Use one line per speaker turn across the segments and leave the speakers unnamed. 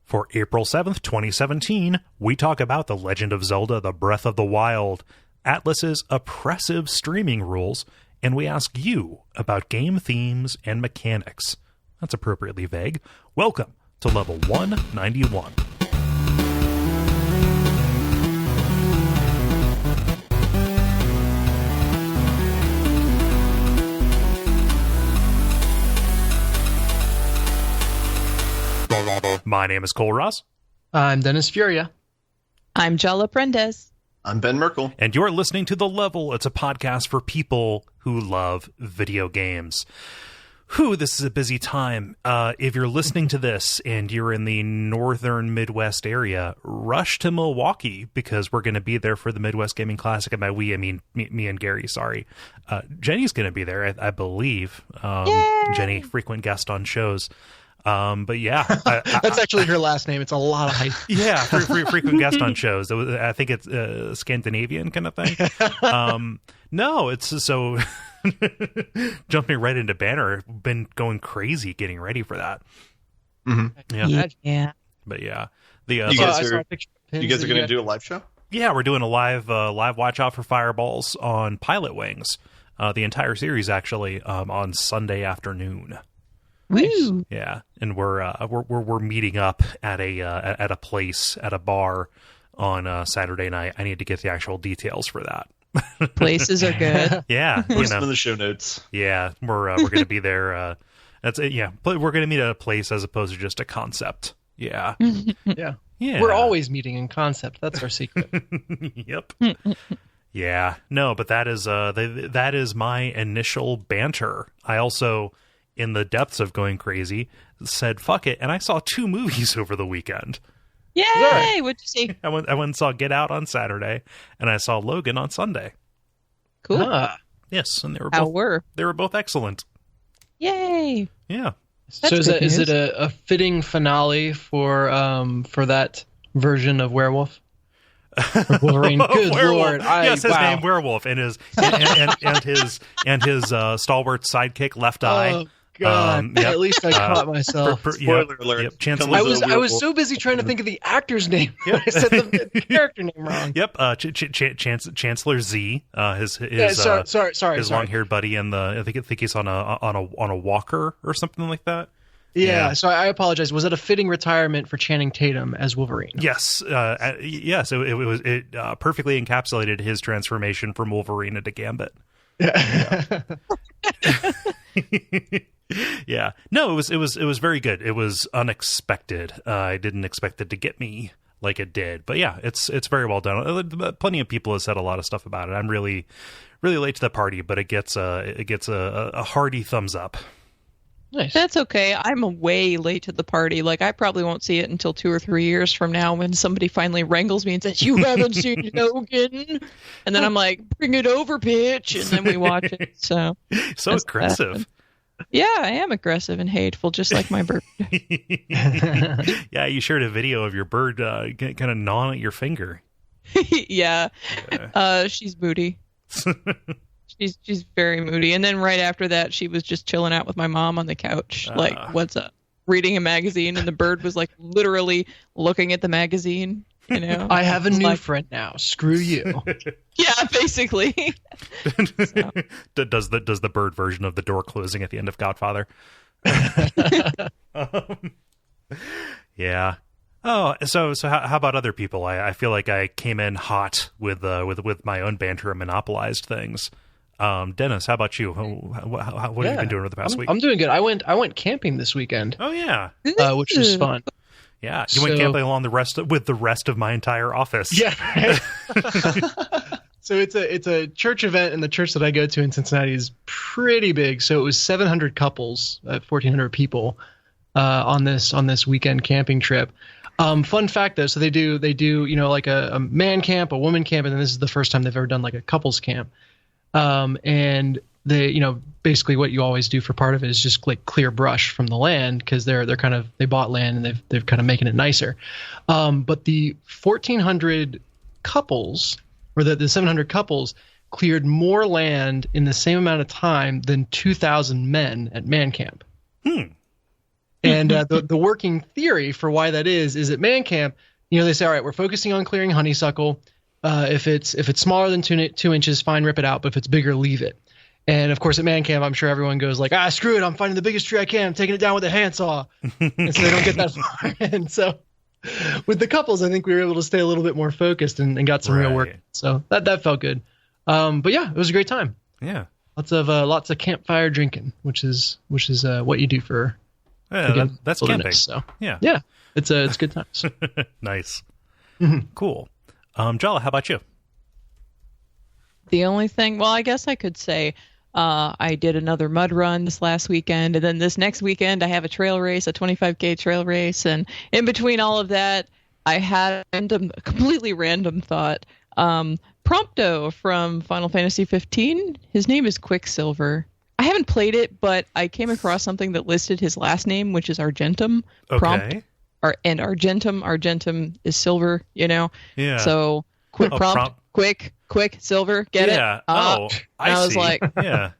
For April 7th, 2017, we talk about The Legend of Zelda, The Breath of the Wild, Atlus's oppressive streaming rules, and we ask you about game themes and mechanics. That's appropriately vague. Welcome to Level 191. My name is Cole Ross.
I'm Dennis Furia.
I'm Jala Prendez.
I'm Ben Merkel.
And you're listening to The Level. It's a podcast for people who love video games. This is a busy time. If you're listening to this and you're in the northern Midwest area, rush to Milwaukee because we're going to be there for the Midwest Gaming Classic. And by we, I mean me and Gary, sorry. Jenny's going to be there, I believe. Jenny, frequent guest on shows. But yeah,
that's actually her last name. It's a lot of hype.
Yeah, frequent guest on shows. I think it's Scandinavian kind of thing. No, it's so jumping right into banner. Been going crazy getting ready for that.
Mm-hmm.
Yeah.
But yeah,
you guys are going to do a live show?
Yeah, we're doing a live watch out for fireballs on Pilot Wings. The entire series actually on Sunday afternoon.
Woo!
Yeah, and we're meeting up at a place at a bar on Saturday night. I need to get the actual details for that.
Places are good.
Yeah,
post them in the show notes.
Yeah, we're going to be there. That's it. Yeah, but we're going to meet at a place as opposed to just a concept. Yeah,
yeah.
We're
always meeting in concept. That's our secret.
Yep. Yeah, no, but that is my initial banter. I also, in the depths of going crazy, said fuck it, and I saw 2 movies over the weekend.
Yay!
Yeah.
What'd you see?
I went and saw Get Out on Saturday, and I saw Logan on Sunday.
Cool.
Yes, and they were both excellent.
Yay!
Yeah.
So is it a fitting finale for that version of Werewolf? Wolverine. Good Lord!
Yes, his name Werewolf, and his stalwart sidekick Left Eye.
Oh God!
Yep.
At least I caught myself.
Spoiler alert!
Yep. Chancellor.
I was so busy trying to think of the actor's name. I said the character name wrong.
Yep. Chancellor Z.
Sorry.
His long-haired buddy, and I think he's on a walker or something like that.
Yeah, so I apologize. Was it a fitting retirement for Channing Tatum as Wolverine?
Yes, yes. It perfectly encapsulated his transformation from Wolverine into Gambit. Yeah. Yeah. No, it was very good. It was unexpected. I didn't expect it to get me like it did, but yeah, it's very well done. Plenty of people have said a lot of stuff about it. I'm really late to the party, but it gets a hearty thumbs up.
Nice.
That's okay. I'm way late to the party. Like, I probably won't see it until 2 or 3 years from now when somebody finally wrangles me and says, "You haven't seen Logan?" And then I'm like, "Bring it over, bitch!" And then we watch it. So
aggressive.
Yeah, I am aggressive and hateful, just like my bird.
Yeah, you shared a video of your bird kind of gnawing at your finger.
Yeah. She's moody. She's very moody. And then right after that, she was just chilling out with my mom on the couch. Like, what's up? Reading a magazine, and the bird was like literally looking at the magazine. You know,
I have a new friend now. Screw you.
Yeah, basically. So.
Does the bird version of the door closing at the end of Godfather? Yeah. Oh, so how about other people? I feel like I came in hot with my own banter and monopolized things. Dennis, how about you? What have you been doing over the past week?
I'm doing good. I went camping this weekend.
Oh yeah,
which was fun.
Yeah, you went camping along with the rest of my entire office.
Yeah. So it's a church event, and the church that I go to in Cincinnati is pretty big. So it was 700 couples, 1,400 people on this weekend camping trip. Fun fact though, so they do like a man camp, a woman camp, and then this is the first time they've ever done like a couples camp. And they, basically what you always do for part of it is just like clear brush from the land, because they bought land and they're kind of making it nicer. But the 1,400 couples, or the 700 couples, cleared more land in the same amount of time than 2,000 men at man camp. And the working theory for why that is at Man Camp, they say, all right, we're focusing on clearing honeysuckle. If it's smaller than 2 inches, fine, rip it out. But if it's bigger, leave it. And of course, at Man Camp, I'm sure everyone goes like, screw it, I'm finding the biggest tree I can, I'm taking it down with a handsaw. And so they don't get that far. And so with the couples, I think we were able to stay a little bit more focused and got some real work. So that felt good. But yeah, it was a great time.
Yeah.
Lots of campfire drinking, which is what you do for
that's camping.
So
yeah,
it's good times.
Nice.
Mm-hmm.
Cool. Jala, how about you?
The only thing, well, I guess I could say I did another mud run this last weekend, and then this next weekend I have a trail race, a 25K trail race, and in between all of that, I had a completely random thought. Prompto from Final Fantasy 15, his name is Quicksilver. I haven't played it, but I came across something that listed his last name, which is Argentum.
Okay.
And Argentum is silver,
Yeah.
So quick, silver, get it?
Yeah.
I was
see.
like,
yeah.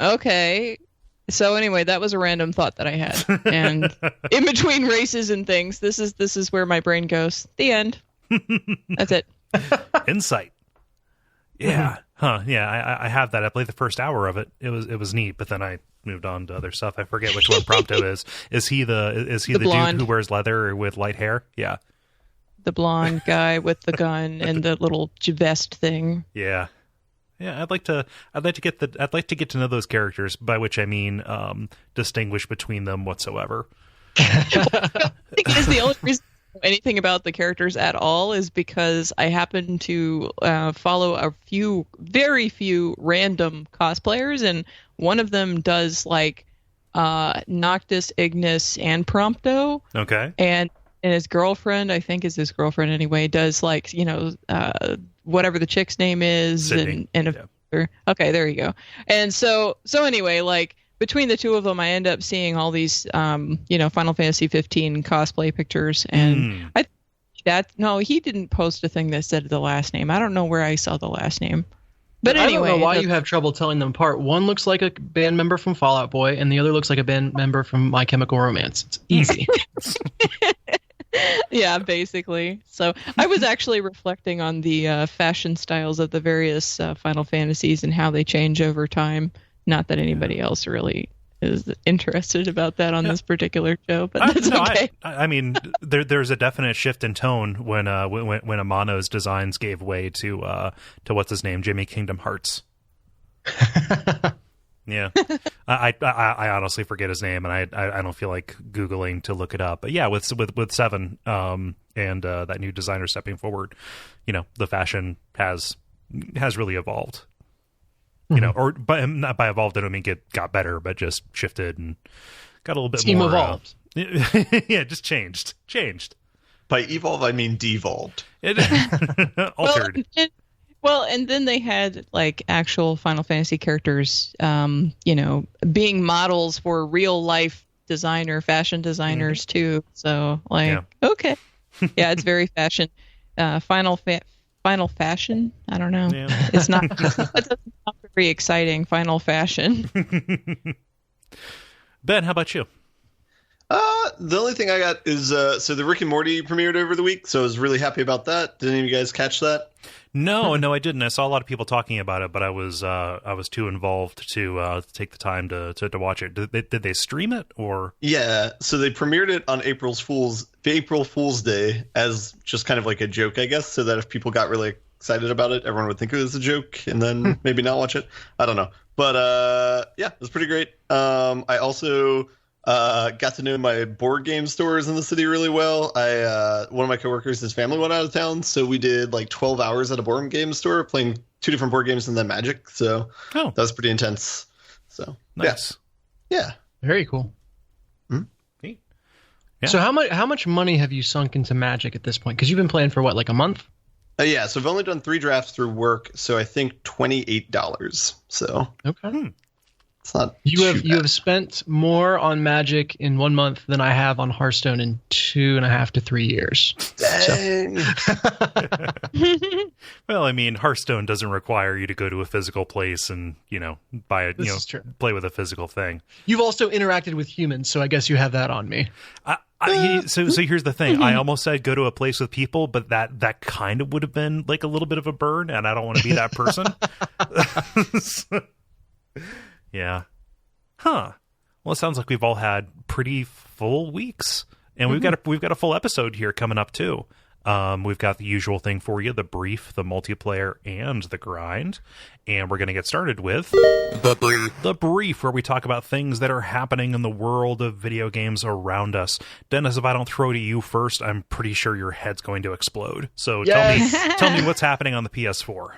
Okay. So anyway, that was a random thought that I had. And in between races and things, this is where my brain goes. The end. That's it.
Insight. Yeah. Huh. Yeah. I have that. I played the first hour of it. It was neat, but then I moved on to other stuff. I forget which one Prompto is. Is he the dude who wears leather with light hair? Yeah.
The blonde guy with the gun and the little vest thing.
Yeah. Yeah, I'd like to get to know those characters, by which I mean distinguish between them whatsoever.
I think it is the only reason I know anything about the characters at all is because I happen to follow very few random cosplayers, and one of them does like Noctis, Ignis, and Prompto.
Okay.
And his girlfriend, I think is his girlfriend anyway, does like, whatever the chick's name is.
Sydney.
Okay, there you go. And so anyway, like between the two of them, I end up seeing all these, Final Fantasy 15 cosplay pictures. And he didn't post a thing that said the last name. I don't know where I saw the last name. But anyway,
I don't know why you have trouble telling them apart. One looks like a band member from Fall Out Boy, and the other looks like a band member from My Chemical Romance. It's easy.
Yeah, basically. So I was actually reflecting on the fashion styles of the various Final Fantasies and how they change over time. Not that anybody else really is interested about that on this particular show, but that's okay.
I mean, there's a definite shift in tone when Amano's designs gave way to what's his name, Jimmy Kingdom Hearts. Yeah, I honestly forget his name, and I don't feel like Googling to look it up. But yeah, with 7 and that new designer stepping forward, the fashion has really evolved. Or not by evolved, I don't mean got better, but just shifted and got a little bit more
evolved.
Yeah, just changed.
By evolve, I mean devolved.
Altered.
Well, and then they had like actual Final Fantasy characters, being models for real life fashion designers too. So okay, yeah, it's very fashion. Final fashion. I don't know. Yeah. It's not. It doesn't sound very exciting. Final fashion.
Ben, how about you?
The only thing I got is so the Rick and Morty premiered over the week, so I was really happy about that. Did any of you guys catch that?
No, I didn't. I saw a lot of people talking about it, but I was too involved to take the time to watch it. Did they stream it or? Yeah,
so they premiered it on April Fool's Day as just kind of like a joke, I guess, so that if people got really excited about it, everyone would think it was a joke and then maybe not watch it. I don't know, but yeah, it was pretty great. I also got to know my board game stores in the city really well. One of my coworkers, his family went out of town, so we did like 12 hours at a board game store playing 2 different board games and then Magic. So that was pretty intense. So
nice.
Yeah.
Very cool.
Mm-hmm. Neat. Yeah.
So how much money have you sunk into Magic at this point? Because you've been playing for what, like a month?
Yeah, so I've only done 3 drafts through work, so I think $28. So
okay.
It's not.
You have spent more on Magic in 1 month than I have on Hearthstone in 2.5 to 3 years.
Dang.
Well, I mean, Hearthstone doesn't require you to go to a physical place and buy it.
This is true.
Play with a physical thing.
You've also interacted with humans, so I guess you have that on me.
So here's the thing. I almost said go to a place with people, but that kind of would have been like a little bit of a burn, and I don't want to be that person. Yeah. Huh. Well, it sounds like we've all had pretty full weeks, and we've got a full episode here coming up too. We've got the usual thing for you: the brief, the multiplayer, and the grind. And we're going to get started with the brief, where we talk about things that are happening in the world of video games around us. Dennis, if I don't throw to you first, I'm pretty sure your head's going to explode. So tell me what's happening on the PS4.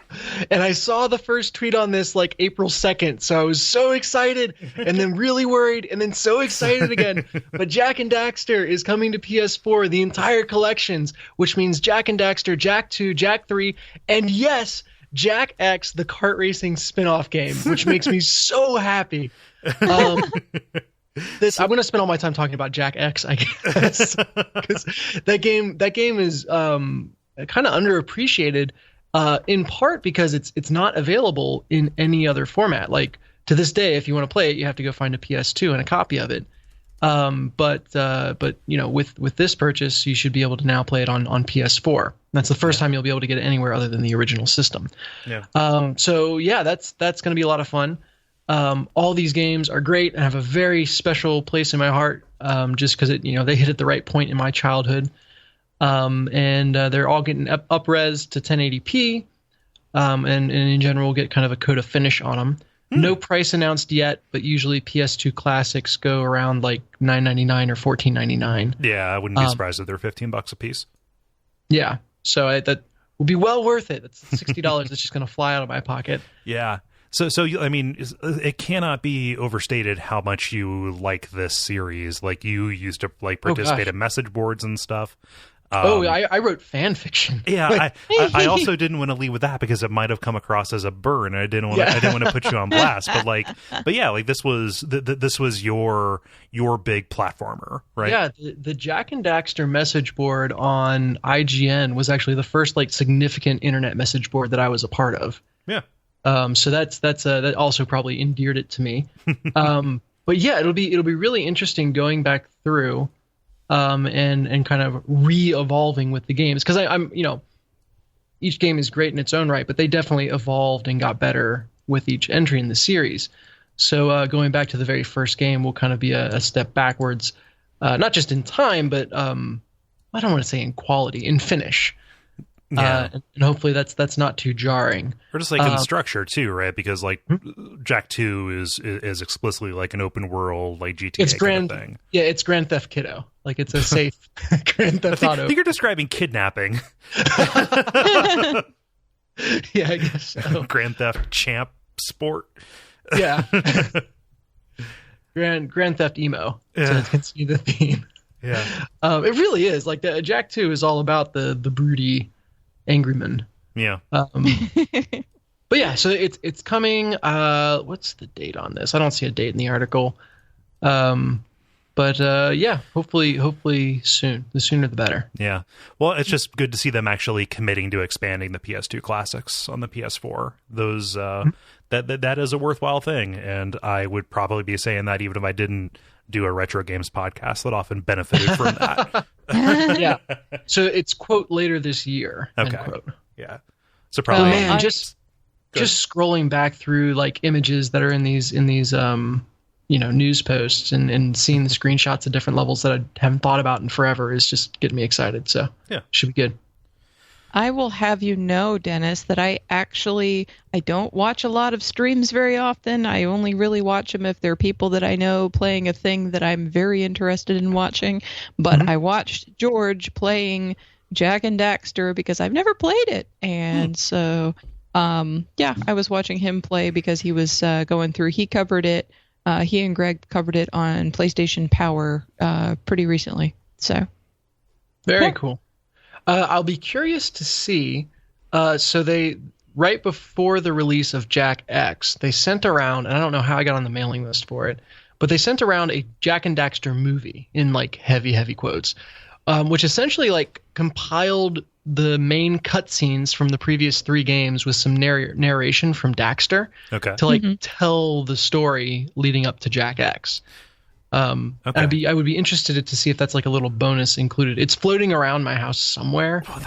And I saw the first tweet on this like April 2nd, so I was so excited, and then really worried, and then so excited again. But Jak and Daxter is coming to PS4, the entire collections, which means Jak and Daxter, Jak 2, Jak 3, and yes, Jak X, the kart racing spin-off game, which makes me so happy. I'm going to spend all my time talking about Jak X, I guess, because that game is kind of underappreciated, in part because it's not available in any other format. Like, to this day, if you want to play it, you have to go find a PS2 and a copy of it. But with this purchase, you should be able to now play it on PS4. That's the first time you'll be able to get it anywhere other than the original system. Yeah. So yeah, that's going to be a lot of fun. All these games are great and have a very special place in my heart, just because they hit at the right point in my childhood. And they're all getting up-res to 1080p, and in general, we'll get kind of a coat of finish on them. No price announced yet, but usually PS2 classics go around like $9.99 or $14.99.
Yeah, I wouldn't be surprised if they're $15 a piece.
Yeah, so that will be well worth it. It's $60 that's just going to fly out of my pocket.
Yeah. So I mean, it cannot be overstated how much you like this series. Like, you used to participate in message boards and stuff.
I wrote fan fiction.
Yeah, I also didn't want to leave with that because it might have come across as a burn. I didn't want to put you on blast. But yeah, this was your big platformer, right? Yeah,
the Jak and Daxter message board on IGN was actually the first significant internet message board that I was a part of.
Yeah.
So that also probably endeared it to me. But yeah, it'll be really interesting going back through. And kind of re-evolving with the games, because I'm each game is great in its own right, but they definitely evolved and got better with each entry in the series. So going back to the very first game will kind of be a step backwards, not just in time, but I don't want to say in quality, in finish. Yeah. And hopefully that's not too jarring.
Or just in structure too, right? Because Jak 2 is explicitly like an open world GTA kind of thing.
Yeah, it's Grand Theft Kiddo. It's a safe Grand Theft Auto.
I think you're describing kidnapping.
Yeah, I guess so.
Grand Theft Champ Sport.
Yeah. Grand Theft Emo. Yeah. To continue the theme.
Yeah.
It really is. Jak 2 is all about the broody Angryman.
Yeah.
But yeah, so it's coming. What's the date on this? I don't see a date in the article. But yeah, hopefully soon. The sooner the better.
Yeah. Well, it's just good to see them actually committing to expanding the PS2 classics on the PS4. Those that is a worthwhile thing, and I would probably be saying that even if I didn't do a retro games podcast that often benefited from that.
Yeah. So it's quote later this year.
Okay.
End quote.
Yeah. So probably
just scrolling back through images that are in these news posts and seeing the screenshots of different levels that I haven't thought about in forever is just getting me excited. So yeah, should be good.
I will have you know, Dennis, that I don't watch a lot of streams very often. I only really watch them if they're people that I know playing a thing that I'm very interested in watching. But I watched George playing Jak and Daxter because I've never played it. And so, yeah, I was watching him play because he was going through. He covered it. He and Greg covered it on PlayStation Power pretty recently. So
very cool. I'll be curious to see. So right before the release of Jak X, they sent around, and I don't know how I got on the mailing list for it, but they sent around a Jak and Daxter movie in like heavy quotes, which essentially like compiled the main cutscenes from the previous 3 games with some narration from Daxter to like tell the story leading up to Jak X. I would be interested to see if that's like a little bonus included. It's floating around my house somewhere.
Oh,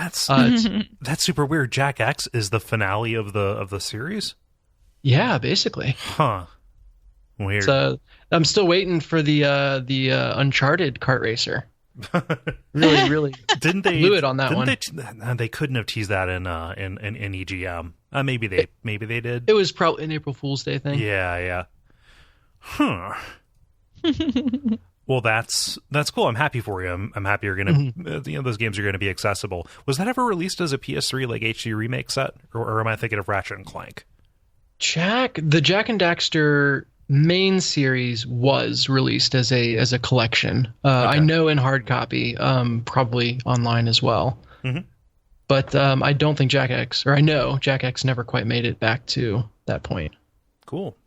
that's super weird. Jak X is the finale of the series?
Yeah, basically.
Huh. Weird.
So I'm still waiting for the Uncharted kart racer. really
didn't they
blew it on that one.
They couldn't have teased that in EGM. Maybe they did.
It was probably an April Fool's Day thing.
Yeah. Huh. Well, that's cool. I'm happy for you. I'm happy you're gonna those games are gonna be accessible. Was that ever released as a PS3 like HD remake set, or am I thinking of Ratchet and Clank?
The Jak and Daxter main series was released as a collection. I know in hard copy, probably online as well. But I don't think Jak X, or I know Jak X never quite made it back to that point.
Cool.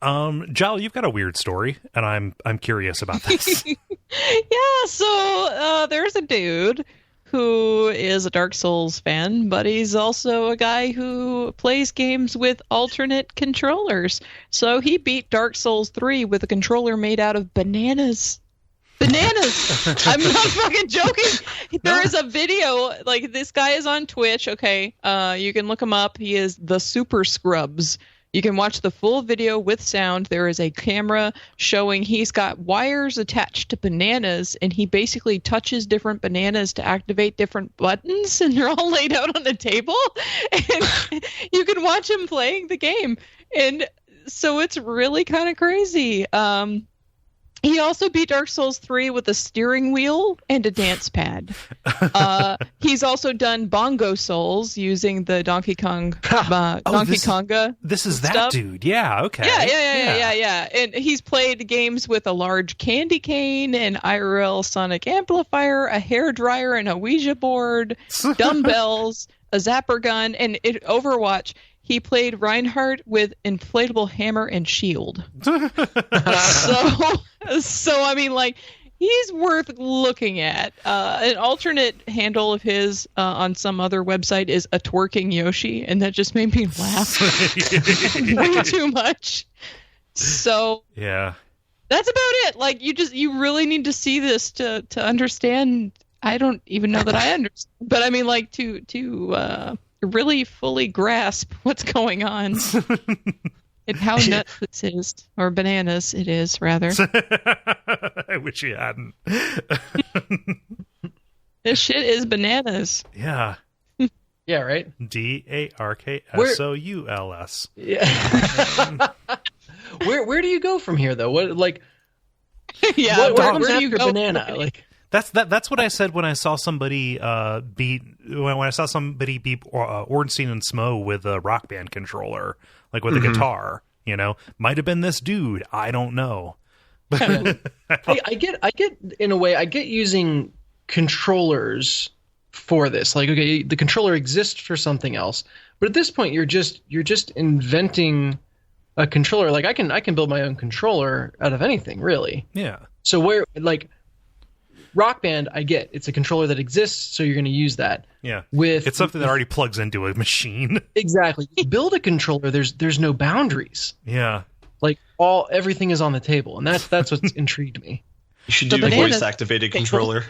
Jala, you've got a weird story, and I'm curious about this.
Yeah, so there's a dude who is a Dark Souls fan, but he's also a guy who plays games with alternate controllers. So he beat Dark Souls 3 with a controller made out of bananas. Bananas! I'm not fucking joking. There is a video, like, this guy is on Twitch, okay? You can look him up. He is the Super Scrubs. You can watch the full video with sound. There is a camera showing he's got wires attached to bananas, and he basically touches different bananas to activate different buttons, and they're all laid out on the table. And you can watch him playing the game. And so it's really kind of crazy. He also beat Dark Souls 3 with a steering wheel and a dance pad. He's also done Bongo Souls using the Donkey Konga.
This is that
stuff.
Dude. Yeah, okay.
Yeah. And he's played games with a large candy cane, an IRL sonic amplifier, a hairdryer, and a Ouija board, dumbbells, a zapper gun, and Overwatch. He played Reinhardt with inflatable hammer and shield. So I mean, like, he's worth looking at. An alternate handle of his on some other website is a twerking Yoshi, and that just made me laugh way too much. So
yeah,
that's about it. Like, you really need to see this to understand. I don't even know that I understand, but I mean, like, to really fully grasp what's going on and how nuts this is, or bananas it is, rather.
I wish you hadn't.
This shit is bananas.
Yeah.
Yeah, right?
DARKSOULS.
Yeah. Where do you go from here, though? What, like,
yeah,
where do you go? Banana? Like,
That's what I said when I saw somebody beat Ornstein and Smo with a Rock Band controller, like with a guitar. You know, might have been this dude. I don't know.
I get in a way. I get using controllers for this. Like, okay, the controller exists for something else, but at this point, you're just inventing a controller. Like, I can build my own controller out of anything, really.
Yeah.
So where, like, Rock Band, I get it's a controller that exists, so you're going to use that.
Yeah, it's something that already plugs into a machine.
Exactly. Build a controller. There's no boundaries.
Yeah,
like everything is on the table, and that's what's intrigued me.
You should do a voice activated controller.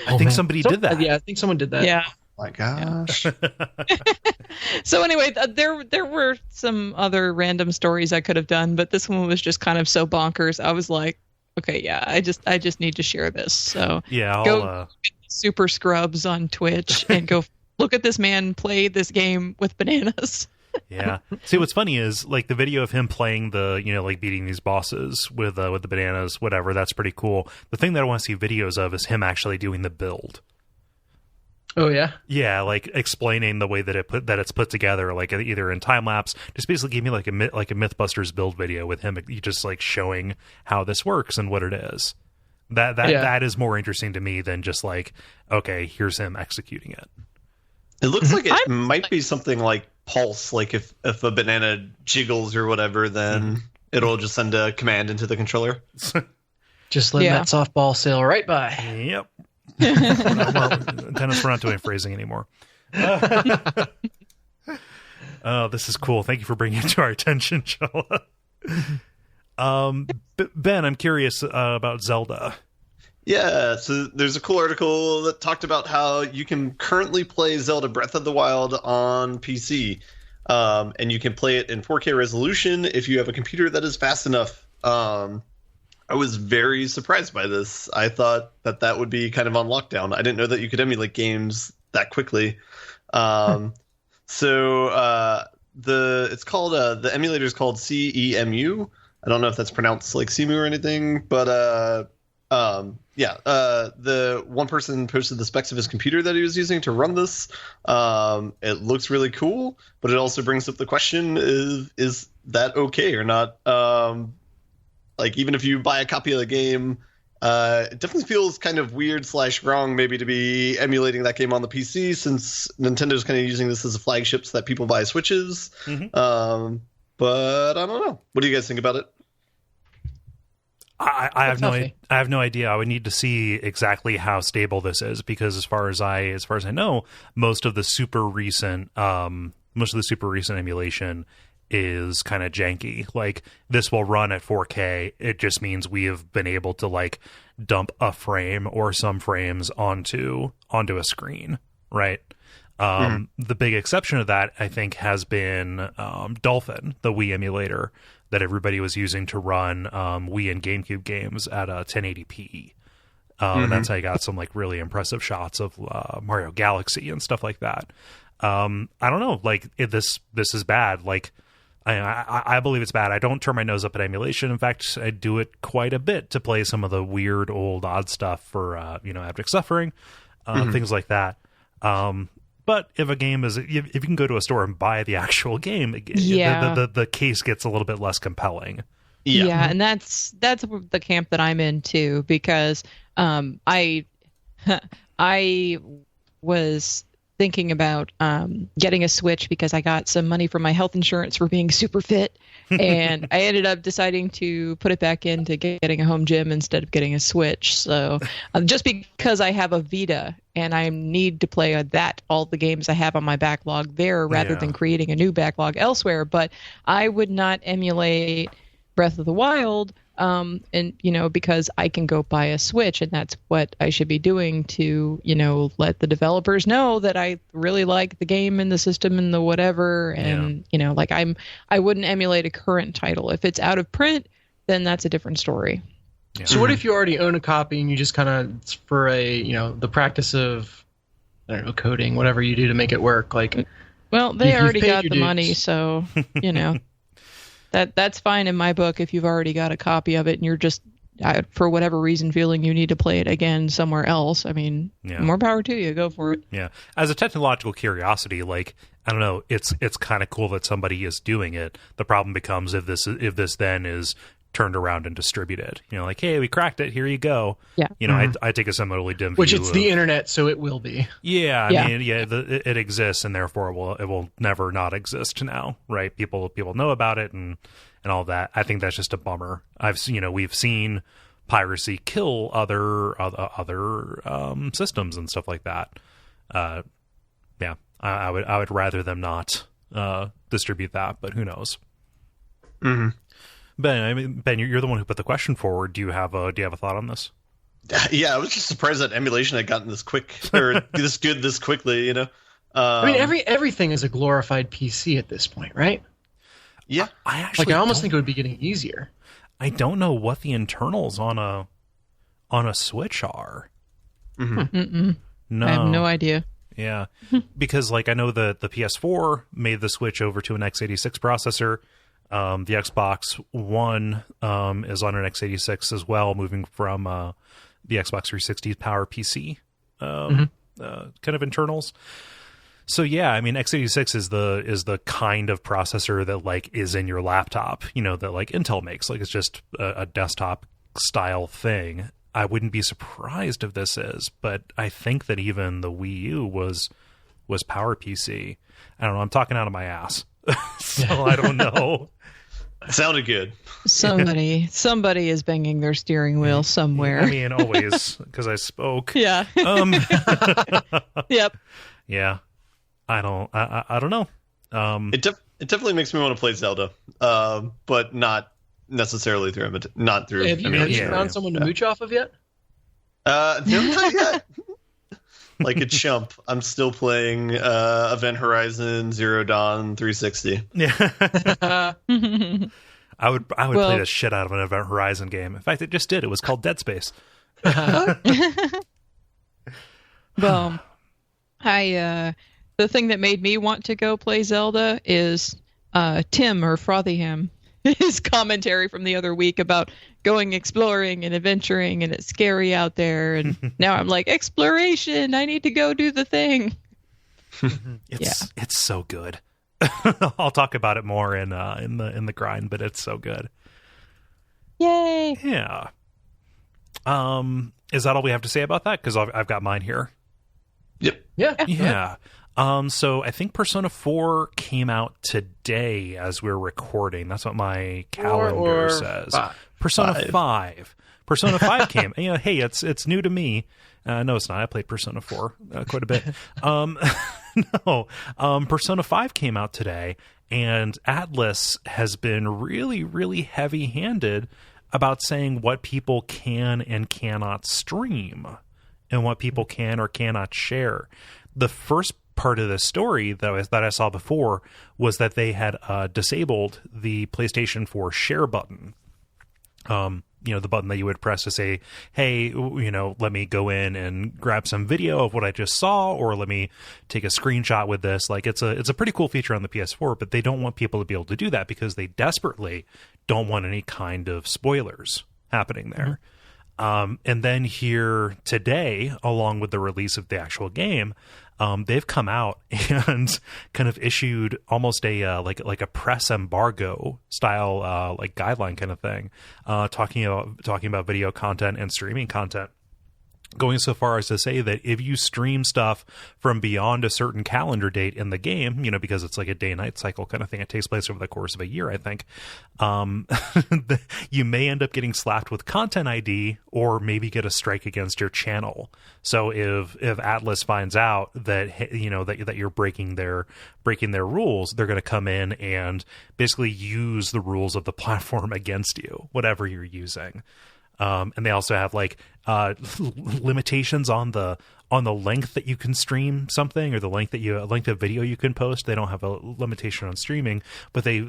I think somebody did that.
Yeah, I think someone did that.
Yeah.
My gosh.
So anyway, there were some other random stories I could have done, but this one was just kind of so bonkers. I was like, okay, yeah, I just need to share this. So
yeah,
go Super Scrubs on Twitch and go look at this man play this game with bananas.
Yeah. See, what's funny is, like, the video of him playing like beating these bosses with the bananas, whatever. That's pretty cool. The thing that I want to see videos of is him actually doing the build.
Oh yeah.
Yeah, like explaining the way that it's put together, like either in time lapse. Just basically give me like a MythBusters build video with him just like showing how this works and what it is. That is more interesting to me than just like, okay, here's him executing it.
It looks like it might be something like Pulse, like if a banana jiggles or whatever, then it'll just send a command into the controller.
Just let that softball sail right by.
Yep. Well, Dennis, we're not doing phrasing anymore. Oh, this is cool. Thank you for bringing it to our attention, Jala. Ben, I'm curious about Zelda.
Yeah, so there's a cool article that talked about how you can currently play Zelda Breath of the Wild on PC. And you can play it in 4K resolution if you have a computer that is fast enough. I was very surprised by this. I thought that would be kind of on lockdown. I didn't know that you could emulate games that quickly. So it's called the emulator is called CEMU. I don't know if that's pronounced like CEMU or anything, but the one person posted the specs of his computer that he was using to run this. It looks really cool, but it also brings up the question: is that okay or not? Like, even if you buy a copy of the game, it definitely feels kind of weird / wrong maybe to be emulating that game on the PC, since Nintendo's kind of using this as a flagship so that people buy Switches. But I don't know. What do you guys think about it?
I have no idea. I would need to see exactly how stable this is, because as far as I know, most of the super recent emulation is kind of janky. Like, this will run at 4K. It just means we have been able to like dump a frame or some frames onto a screen, right? The big exception of that, I think, has been Dolphin, the Wii emulator that everybody was using to run Wii and GameCube games at 1080p. And that's how you got some like really impressive shots of Mario Galaxy and stuff like that. I don't know, like, this is bad. Like, I believe it's bad. I don't turn my nose up at emulation. In fact, I do it quite a bit to play some of the weird old odd stuff for Abject Suffering, things like that. But if a game is, if you can go to a store and buy the actual game, the case gets a little bit less compelling.
Yeah, and that's the camp that I'm in too, because I was thinking about getting a Switch because I got some money from my health insurance for being super fit, and I ended up deciding to put it back into getting a home gym instead of getting a Switch. So just because I have a Vita and I need to play all the games I have on my backlog there rather than creating a new backlog elsewhere. But I would not emulate Breath of the Wild, and because I can go buy a Switch, and that's what I should be doing to let the developers know that I really like the game and the system and the whatever, and I wouldn't emulate a current title. If it's out of print, then that's a different story.
Yeah. So what if you already own a copy and you just kind of, for the practice of, I don't know, coding, whatever you do to make it work, like,
well, they already got the money, so that's fine in my book if you've already got a copy of it and you're just, for whatever reason, feeling you need to play it again somewhere else. I mean, more power to you. Go for it.
Yeah. As a technological curiosity, like, I don't know, it's kind of cool that somebody is doing it. The problem becomes if this then is turned around and distributed. Like, hey, we cracked it. Here you go.
Yeah.
I take a similarly dim
Which
view.
It's the internet, so it will be.
Yeah. I mean, it exists, and therefore it will never not exist now, right? People know about it and all that. I think that's just a bummer. We've seen piracy kill other systems and stuff like that. Yeah. I would rather them not distribute that, but who knows?
Mm-hmm.
Ben, you're the one who put the question forward. Do you have a thought on this?
Yeah, I was just surprised that emulation had gotten this quick or this good this quickly.
I mean, everything is a glorified PC at this point, right?
Yeah,
I almost think it would be getting easier.
I don't know what the internals on a Switch are.
Mm-hmm.
No,
I have no idea.
Yeah, because like I know the PS4 made the switch over to an x86 processor. The Xbox One is on an x86 as well, moving from the Xbox 360's Power PC kind of internals. So yeah, I mean, x86 is the kind of processor that like is in your laptop, that like Intel makes. Like, it's just a desktop style thing. I wouldn't be surprised if this is, but I think that even the Wii U was was PowerPC. I don't know. I'm talking out of my ass. So I don't know.
Sounded good.
Somebody is banging their steering wheel somewhere.
I mean, always, because I spoke.
Yeah. Yep.
Yeah. I don't know.
It definitely makes me want to play Zelda, but not necessarily through not through.
Have you found someone to mooch off of yet?
No, not yet. Like a chump, I'm still playing Event Horizon Zero Dawn 360.
Yeah. I would play the shit out of an Event Horizon game. In fact, it just did. It was called Dead Space.
Well, the thing that made me want to go play Zelda is Tim or Frothingham, his commentary from the other week about going exploring and adventuring, and it's scary out there. And now I'm like, exploration! I need to go do the thing.
It's so good. I'll talk about it more in the grind, but it's so good.
Yay!
Yeah. Is that all we have to say about that? Because I've got mine here.
Yep.
Yeah. So I think Persona 4 came out today as we're recording. That's what my calendar says. Persona 5. Persona 5 came. Hey, it's new to me. No, it's not. I played Persona 4 quite a bit. No. Persona 5 came out today, and Atlus has been really, really heavy-handed about saying what people can and cannot stream and what people can or cannot share. The first part of the story that I saw before was that they had disabled the PlayStation 4 share button. The button that you would press to say, hey, let me go in and grab some video of what I just saw, or let me take a screenshot with this. Like, it's a pretty cool feature on the PS4, but they don't want people to be able to do that because they desperately don't want any kind of spoilers happening there. And then here today, along with the release of the actual game, they've come out and kind of issued almost a like a press embargo style like guideline kind of thing, talking about video content and streaming content, going so far as to say that if you stream stuff from beyond a certain calendar date in the game, because it's like a day-night cycle kind of thing, it takes place over the course of a year, I think, you may end up getting slapped with Content ID or maybe get a strike against your channel. So if Atlus finds out that, that you're breaking their rules, they're going to come in and basically use the rules of the platform against you, whatever you're using. And they also have limitations on the length that you can stream something, or the length of video you can post. They don't have a limitation on streaming, but they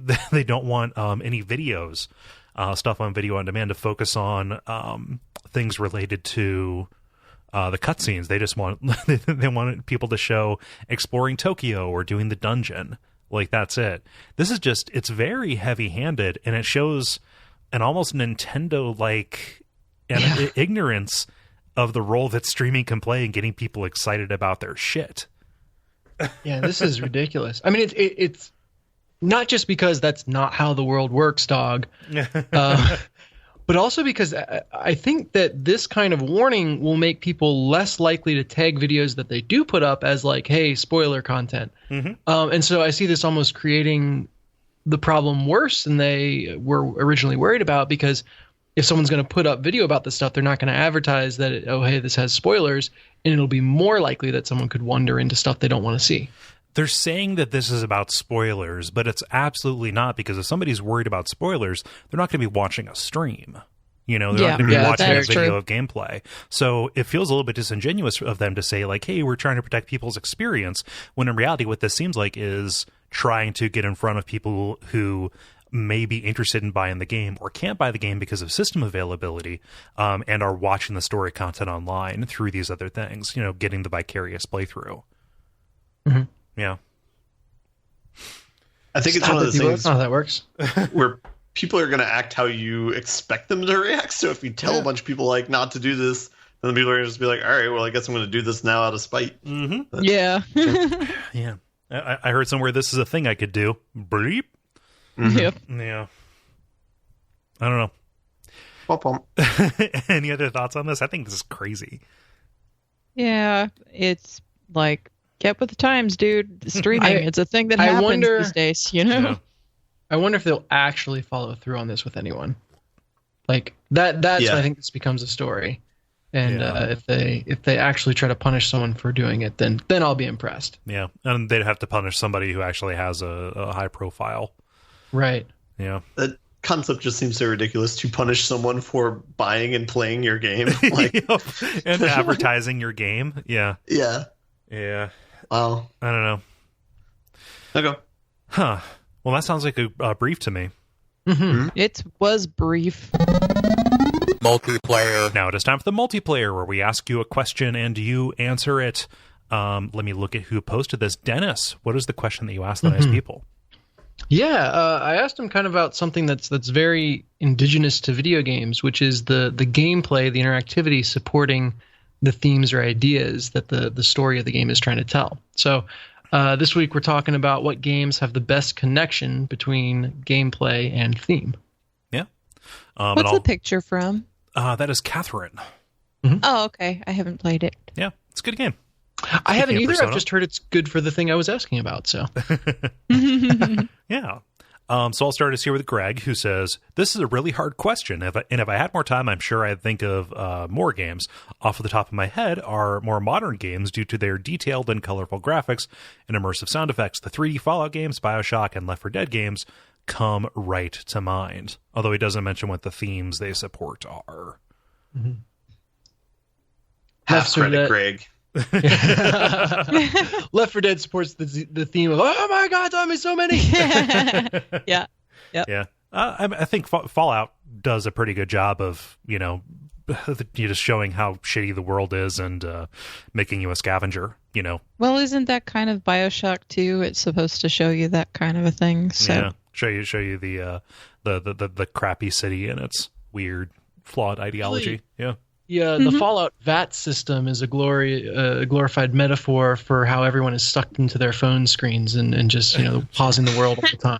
don't want any videos, stuff on video on demand, to focus on things related to the cutscenes. They just want they want people to show exploring Tokyo or doing the dungeon. Like, that's it. This is just, it's very heavy-handed, and it shows an almost Nintendo-like ignorance of the role that streaming can play in getting people excited about their shit.
Yeah, this is ridiculous. I mean, it's not just because that's not how the world works, dog, but also because I think that this kind of warning will make people less likely to tag videos that they do put up as like, hey, spoiler content. Mm-hmm. And so I see this almost creating the problem worse than they were originally worried about, because if someone's going to put up video about this stuff, they're not going to advertise that, hey, this has spoilers, and it'll be more likely that someone could wander into stuff they don't want to see.
They're saying that this is about spoilers, but it's absolutely not, because if somebody's worried about spoilers, they're not going to be watching a stream. They're not going to be watching a video of gameplay. So it feels a little bit disingenuous of them to say, like, hey, we're trying to protect people's experience, when in reality what this seems like is trying to get in front of people who may be interested in buying the game or can't buy the game because of system availability, and are watching the story content online through these other things, getting the vicarious playthrough.
Mm-hmm.
Yeah.
I think it's one of those things.
That's not how that works.
Where people are going to act how you expect them to react. So if you tell a bunch of people not to do this, then the people are going to just be like, all right, well, I guess I'm going to do this now out of spite.
Mm-hmm.
Yeah.
Yeah. I heard somewhere this is a thing I could do. Bleep.
Mm-hmm. Yep.
Yeah. I don't know. Any other thoughts on this? I think this is crazy.
Yeah, it's like Get with the times, dude. Streaming, it's a thing that happens these days, you know?
Yeah.
I wonder if they'll actually follow through on this with anyone. Like that's when I think this becomes a story. And if they actually try to punish someone for doing it, then I'll be impressed.
Yeah, and they'd have to punish somebody who actually has a high profile.
Right.
Yeah.
That concept just seems so ridiculous, to punish someone for buying and playing your game. Like,
Yep. And advertising your game. Yeah.
Yeah.
Yeah.
Wow.
I don't know.
Okay.
Huh. Well, that sounds like a brief to me.
Mm-hmm.
It was brief.
Multiplayer.
Now it is time for the multiplayer, where we ask you a question and you answer it. Let me look at who posted this. Dennis, what is the question that you asked the nice people?
Yeah, I asked him kind of about something that's very indigenous to video games, which is the gameplay, the interactivity supporting the themes or ideas that the story of the game is trying to tell. So this week we're talking about what games have the best connection between gameplay and theme.
Yeah.
What's the picture from?
That is Catherine.
Mm-hmm.
Oh, okay. I haven't played it.
Yeah, it's a good game.
I haven't
of
either.
Persona.
I've just heard it's good for the thing I was asking about. So
Yeah. So I'll start us here with Greg, who says, this is a really hard question. If I had more time, I'm sure I'd think of more games. Off of the top of my head are more modern games due to their detailed and colorful graphics and immersive sound effects. The 3D Fallout games, BioShock, and Left 4 Dead games come right to mind. Although he doesn't mention what the themes they support are.
Mm-hmm.
Half credit, Greg.
Left 4 Dead supports the theme of, oh my god, tell me so many.
Yeah. Yep.
Yeah. I think Fallout does a pretty good job of, just showing how shitty the world is and making you a scavenger,
Well, isn't that kind of BioShock 2? It's supposed to show you that kind of a thing. So.
Yeah. Show you the crappy city and its weird, flawed ideology. Yeah.
Yeah, the Fallout VAT system is a glorified metaphor for how everyone is sucked into their phone screens and just pausing the world all the time.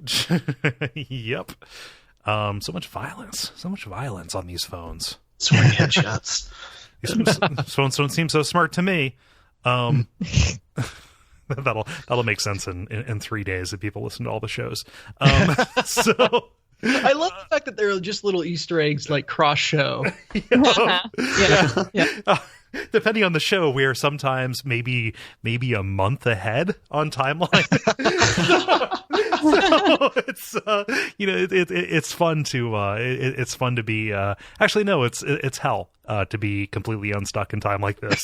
So
Yep. So much violence on these phones.
So many headshots.
These phones don't seem so smart to me. That'll make sense in 3 days if people listen to all the shows. So.
I love the fact that there are just little Easter eggs like cross show.
Yeah.
Depending on the show, we are sometimes maybe a month ahead on timeline. So it's fun to be. Actually, no, it's hell to be completely unstuck in time like this.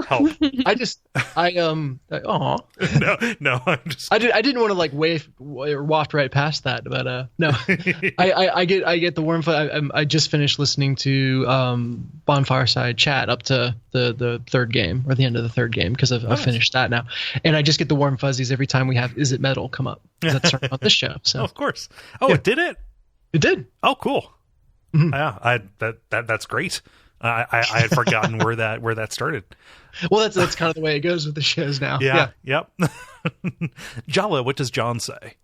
Help.
I didn't want to like waft right past that, but no. I get the warm fuzz. I just finished listening to Bonfire Side Chat up to the third game, or the end of the third game, because I've finished that now, and I just get the warm fuzzies every time we have Is It Metal come up. That's starting on this show. So
of course. Oh, yeah. It did it.
It did.
Oh, cool. Mm-hmm. Yeah, that's great. I had forgotten where that started.
Well, that's kind of the way it goes with the shows now.
Yeah. Yep. Jala, what does John say?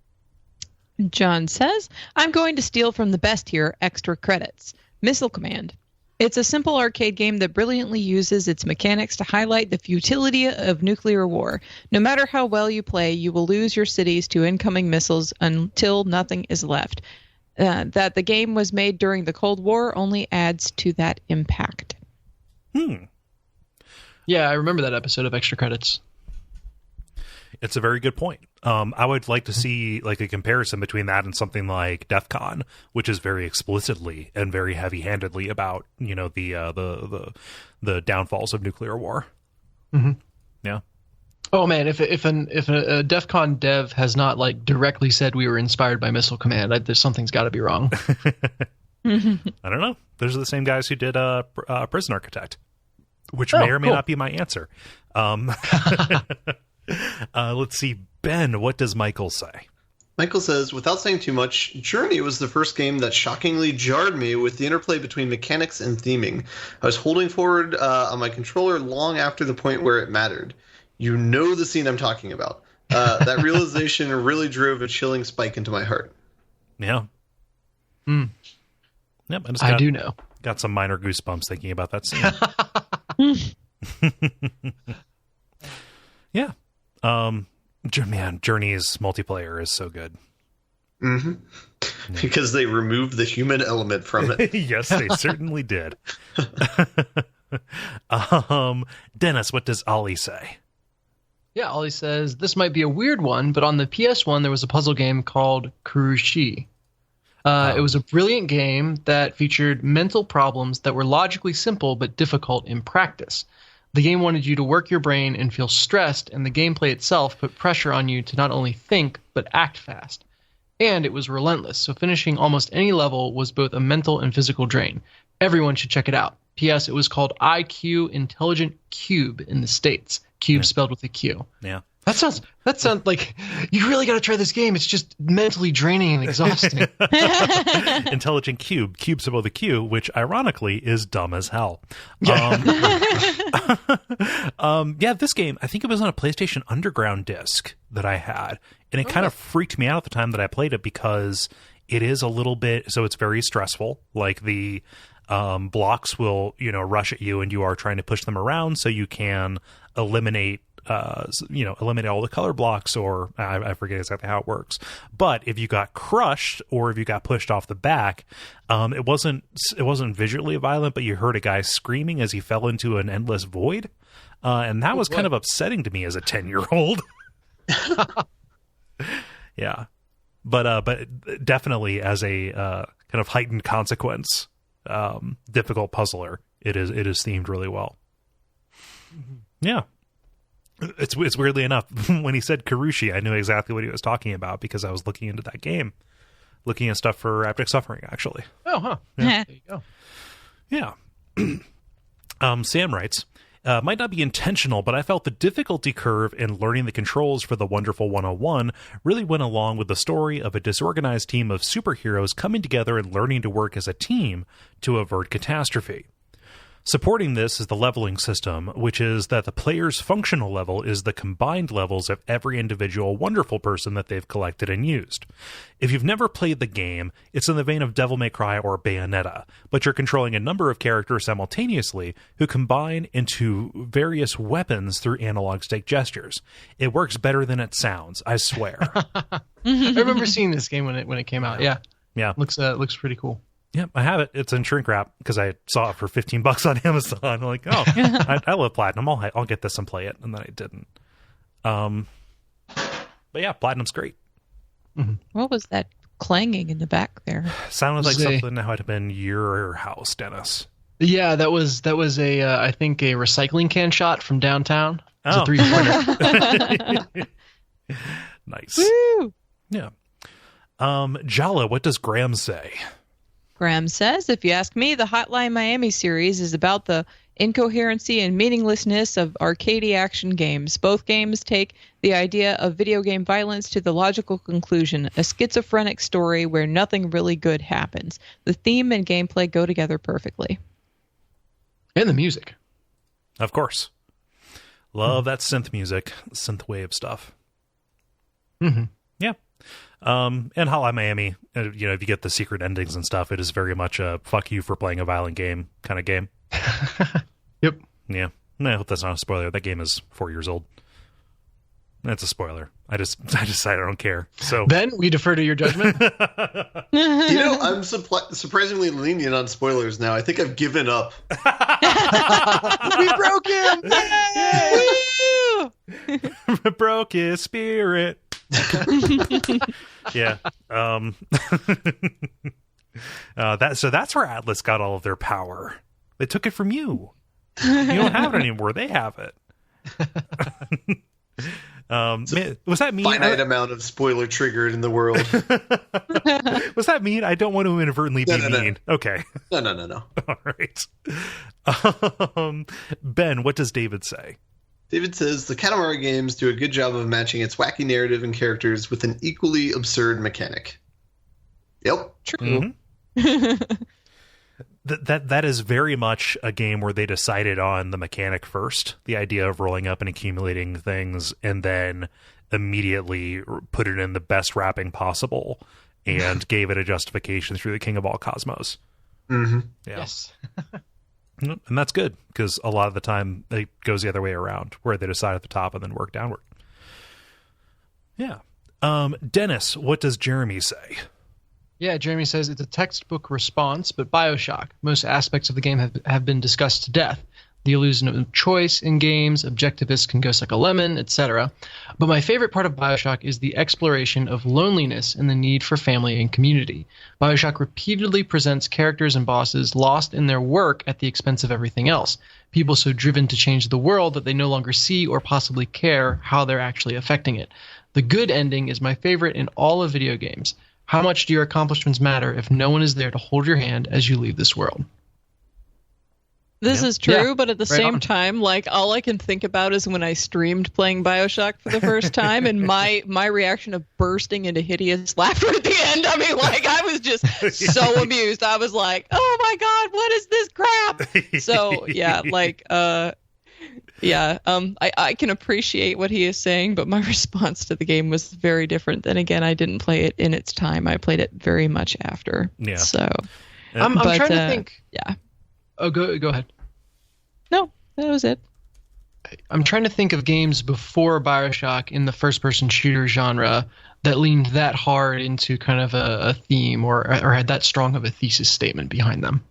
John says, I'm going to steal from the best here, extra credits. Missile Command. It's a simple arcade game that brilliantly uses its mechanics to highlight the futility of nuclear war. No matter how well you play, you will lose your cities to incoming missiles until nothing is left. That the game was made during the Cold War only adds to that impact.
Yeah, I remember that episode of Extra Credits.
It's a very good point. I would like to see like a comparison between that and something like DEF CON, which is very explicitly and very heavy-handedly about the downfalls of nuclear war.
Mm-hmm.
Yeah.
Oh man, if a DEF CON dev has not like directly said we were inspired by Missile Command, something's got to be wrong.
I don't know. Those are the same guys who did Prison Architect, which may or may not be my answer. Let's see, Ben, what does Michael say?
Michael says, without saying too much, Journey was the first game that shockingly jarred me with the interplay between mechanics and theming. I was holding forward on my controller long after the point where it mattered. You know the scene I'm talking about. That realization really drove a chilling spike into my heart.
Yeah.
Mm.
Yep.
I do know.
Got some minor goosebumps thinking about that scene. Yeah. Man, Journey's multiplayer is so good.
Mm-hmm. Yeah. Because they removed the human element from it.
Yes, they certainly did. Dennis, what does Ollie say?
Yeah, Ollie says, this might be a weird one, but on the PS1, there was a puzzle game called Kurushi. It was a brilliant game that featured mental problems that were logically simple but difficult in practice. The game wanted you to work your brain and feel stressed, and the gameplay itself put pressure on you to not only think, but act fast. And it was relentless, so finishing almost any level was both a mental and physical drain. Everyone should check it out. P.S. It was called IQ Intelligent Cube in the States. Cube spelled with a Q.
Yeah.
That sounds like you really got to try this game. It's just mentally draining and exhausting.
Intelligent Cube. Cube spelled with a Q, which ironically is dumb as hell.
Yeah.
This game, I think it was on a PlayStation Underground disc that I had. And it kind of freaked me out at the time that I played it because it is a little bit, so it's very stressful. Like the blocks will, rush at you and you are trying to push them around so you can eliminate all the color blocks, or I forget exactly how it works. But if you got crushed or if you got pushed off the back, it wasn't visually violent, but you heard a guy screaming as he fell into an endless void. And that was kind of upsetting to me as a 10-year-old. Yeah. But definitely as a kind of heightened consequence, difficult puzzler, it is themed really well. Yeah. It's weirdly enough, when he said Kurushi, I knew exactly what he was talking about because I was looking into that game, looking at stuff for Abject Suffering, actually.
Oh, huh. Yeah. There you go.
Yeah. Sam writes, might not be intentional, but I felt the difficulty curve in learning the controls for the Wonderful 101 really went along with the story of a disorganized team of superheroes coming together and learning to work as a team to avert catastrophe. Supporting this is the leveling system, which is that the player's functional level is the combined levels of every individual wonderful person that they've collected and used. If you've never played the game, it's in the vein of Devil May Cry or Bayonetta, but you're controlling a number of characters simultaneously who combine into various weapons through analog stick gestures. It works better than it sounds, I swear.
I remember seeing this game when it came out. Yeah. Looks pretty cool.
Yep, I have it. It's in shrink wrap because I saw it for $15 on Amazon. I'm like, oh, I love Platinum. I'll get this and play it, and then I didn't. But yeah, Platinum's great.
Mm-hmm. What was that clanging in the back there?
Sounded like something that would have been your house, Dennis.
Yeah, that was a I think a recycling can shot from downtown. It was a 3-pointer.
Nice.
Woo!
Yeah. Jala, what does Graham say?
Graham says, if you ask me, the Hotline Miami series is about the incoherency and meaninglessness of arcade action games. Both games take the idea of video game violence to the logical conclusion, a schizophrenic story where nothing really good happens. The theme and gameplay go together perfectly.
And the music.
Of course. Love that synth music, synth wave stuff.
Mm-hmm.
Yeah. And Hotline Miami, if you get the secret endings and stuff, it is very much a fuck you for playing a violent game kind of game.
Yep.
Yeah. I hope that's not a spoiler. That game is 4 years old. That's a spoiler. I decided I don't care. So
Ben, we defer to your judgment.
I'm surprisingly lenient on spoilers now. I think I've given up.
We broke him!
Broke his spirit. Yeah. So that's where Atlus got all of their power. They took it from you. You don't have it anymore. They have it. Was that mean?
Finite amount of spoiler triggered in the world.
Was that mean? I don't want to inadvertently be mean.
No.
Okay.
No.
All right. Ben, what does David say?
David says, the Katamari games do a good job of matching its wacky narrative and characters with an equally absurd mechanic. Yep.
True.
Mm-hmm. That is very much a game where they decided on the mechanic first, the idea of rolling up and accumulating things, and then immediately put it in the best wrapping possible and gave it a justification through the King of All Cosmos.
Mm-hmm.
Yeah.
Yes.
And that's good, because a lot of the time it goes the other way around, where they decide at the top and then work downward. Yeah. Dennis, what does Jeremy say?
Yeah, Jeremy says it's a textbook response, but BioShock. Most aspects of the game have been discussed to death. The illusion of choice in games, objectivists can go suck a lemon, etc. But my favorite part of BioShock is the exploration of loneliness and the need for family and community. BioShock repeatedly presents characters and bosses lost in their work at the expense of everything else. People so driven to change the world that they no longer see or possibly care how they're actually affecting it. The good ending is my favorite in all of video games. How much do your accomplishments matter if no one is there to hold your hand as you leave this world?
This is true,
Yeah,
but at the
right
same
on.
time, like, all I can think about is when I streamed playing BioShock for the first time, and my reaction of bursting into hideous laughter at the end. I mean, like, I was just so amused. I was like, oh my God, what is this crap? So, yeah, like, I can appreciate what he is saying, but my response to the game was very different. And again, I didn't play it in its time. I played it very much after.
Yeah.
So,
I'm
but,
trying to think.
Yeah.
Oh, go ahead.
No, that was it.
I'm trying to think of games before BioShock in the first-person shooter genre that leaned that hard into kind of a theme or had that strong of a thesis statement behind them.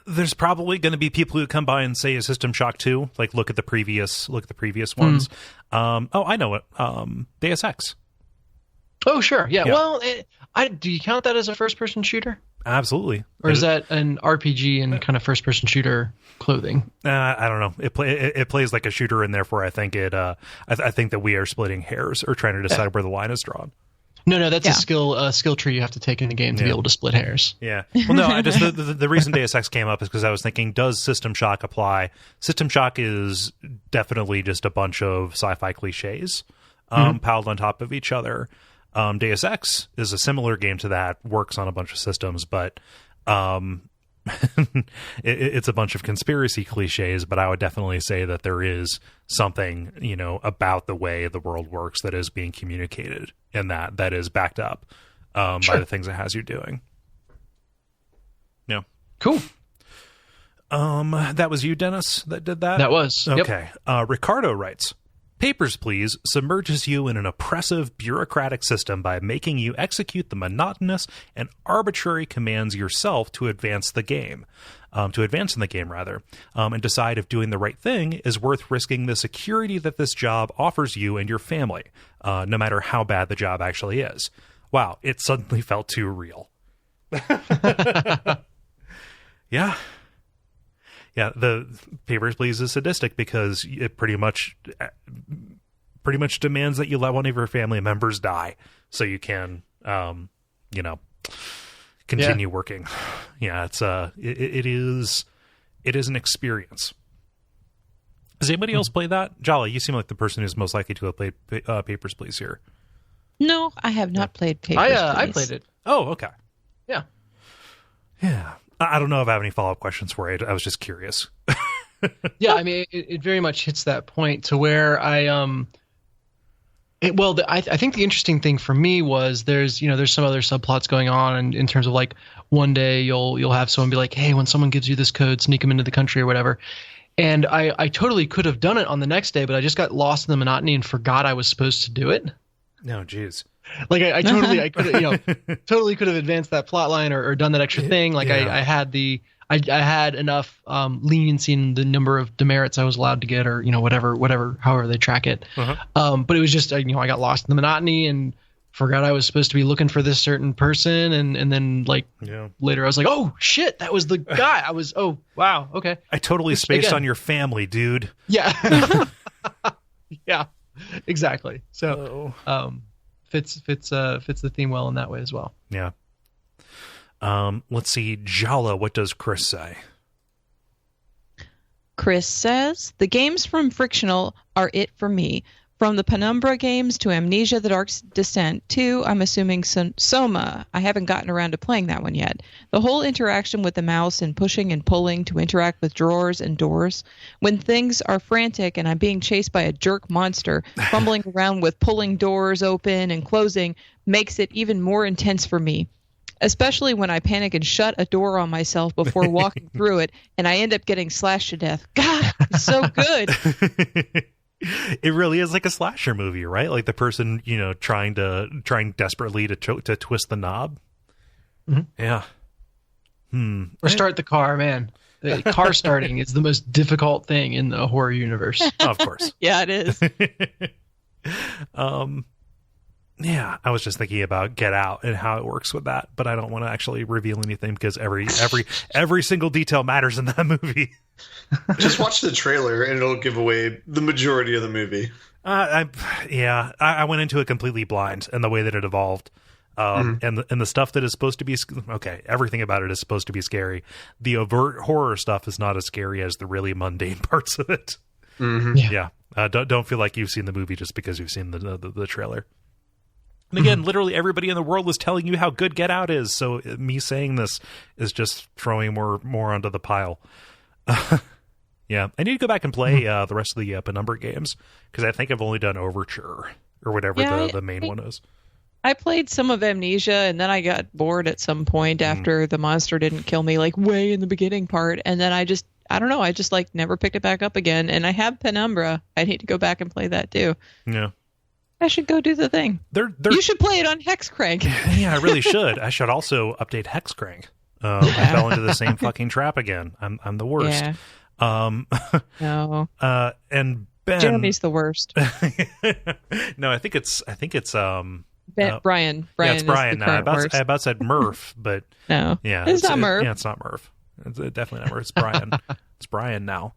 There's probably going to be people who come by and say a System Shock 2, like look at the previous ones. I know it. Deus Ex.
Oh, sure. Yeah.
Yeah.
Well, do you count that as a first-person shooter?
Absolutely.
Or is that an RPG and kind of first-person shooter clothing?
I don't know. It plays like a shooter, and therefore I think I think that we are splitting hairs or trying to decide where the line is drawn.
No, that's a skill tree you have to take in the game to be able to split hairs.
Yeah. Well, no, I just the reason Deus Ex came up is because I was thinking, does System Shock apply? System Shock is definitely just a bunch of sci-fi cliches piled on top of each other. Deus Ex is a similar game to that, works on a bunch of systems, but it's a bunch of conspiracy cliches. But I would definitely say that there is something, about the way the world works that is being communicated, and that is backed up by the things it has you doing. Yeah.
Cool.
That was you, Dennis, that did that?
That was.
Okay. Ricardo writes, Papers, Please submerges you in an oppressive bureaucratic system by making you execute the monotonous and arbitrary commands yourself to advance in the game, and decide if doing the right thing is worth risking the security that this job offers you and your family, no matter how bad the job actually is. Wow, it suddenly felt too real. Yeah. Yeah, the Papers, Please is sadistic because it pretty much demands that you let one of your family members die so you can, continue working. Yeah, it's it is an experience. Does anybody else play that? Jala, you seem like the person who's most likely to have played Papers, Please here.
No, I have not played Papers, Please.
I played it.
Oh, okay.
Yeah.
Yeah. I don't know if I have any follow-up questions for you. I was just curious.
Yeah, I mean, it very much hits that point to where I think the interesting thing for me was there's some other subplots going on, and in terms of like one day you'll have someone be like, hey, when someone gives you this code, sneak them into the country or whatever. And I totally could have done it on the next day, but I just got lost in the monotony and forgot I was supposed to do it.
No, geez.
Like I totally could have advanced that plot line or done that extra thing. Like
Yeah.
I had enough leniency in the number of demerits I was allowed to get, or however they track it. But it was just I got lost in the monotony and forgot I was supposed to be looking for this certain person, and then later I was like, oh shit, that was the guy. I was wow, okay.
I totally spaced on your family, dude.
Yeah. Yeah, exactly. So fits the theme well in that way as well.
Yeah. Let's see, Jala, what does Chris say?
Chris says, the games from Frictional are it for me. From the Penumbra games to Amnesia the Dark Descent to, I'm assuming, Soma. I haven't gotten around to playing that one yet. The whole interaction with the mouse and pushing and pulling to interact with drawers and doors. When things are frantic and I'm being chased by a jerk monster, fumbling around with pulling doors open and closing makes it even more intense for me. especially when I panic and shut a door on myself before walking through it, and I end up getting slashed to death. God, it's so good.
It really is like a slasher movie, right? Like the person, trying desperately to twist the knob.
Mm-hmm.
Yeah.
Or start the car, man. The car starting is the most difficult thing in the horror universe.
Oh, of course.
Yeah, it is.
Yeah, I was just thinking about Get Out and how it works with that, but I don't want to actually reveal anything because every single detail matters in that movie.
Just watch the trailer and it'll give away the majority of the movie.
I went into it completely blind and the way that it evolved. And the stuff that is supposed to be everything about it is supposed to be scary. The overt horror stuff is not as scary as the really mundane parts of it.
Mm-hmm.
Yeah. Don't feel like you've seen the movie just because you've seen the trailer. And again, literally everybody in the world is telling you how good Get Out is. So me saying this is just throwing more onto the pile. Yeah, I need to go back and play the rest of the Penumbra games because I think I've only done Overture or whatever the main one is.
I played some of Amnesia, and then I got bored at some point after the monster didn't kill me, like way in the beginning part. And then I don't know, I just like never picked it back up again. And I have Penumbra. I need to go back and play that too.
Yeah.
I should go do the thing. You should play it on Hexcrank.
Yeah, I really should. I should also update Hexcrank. I fell into the same fucking trap again. I'm the worst.
Yeah. No.
And Ben,
Jeremy's the worst.
No, I think it's
Brian.
Yeah, it's Brian now. I
Worst.
about said Murph, but
no.
Yeah,
it's not Murph.
Yeah, it's not Murph. It's definitely not Murph. It's Brian. It's Brian now.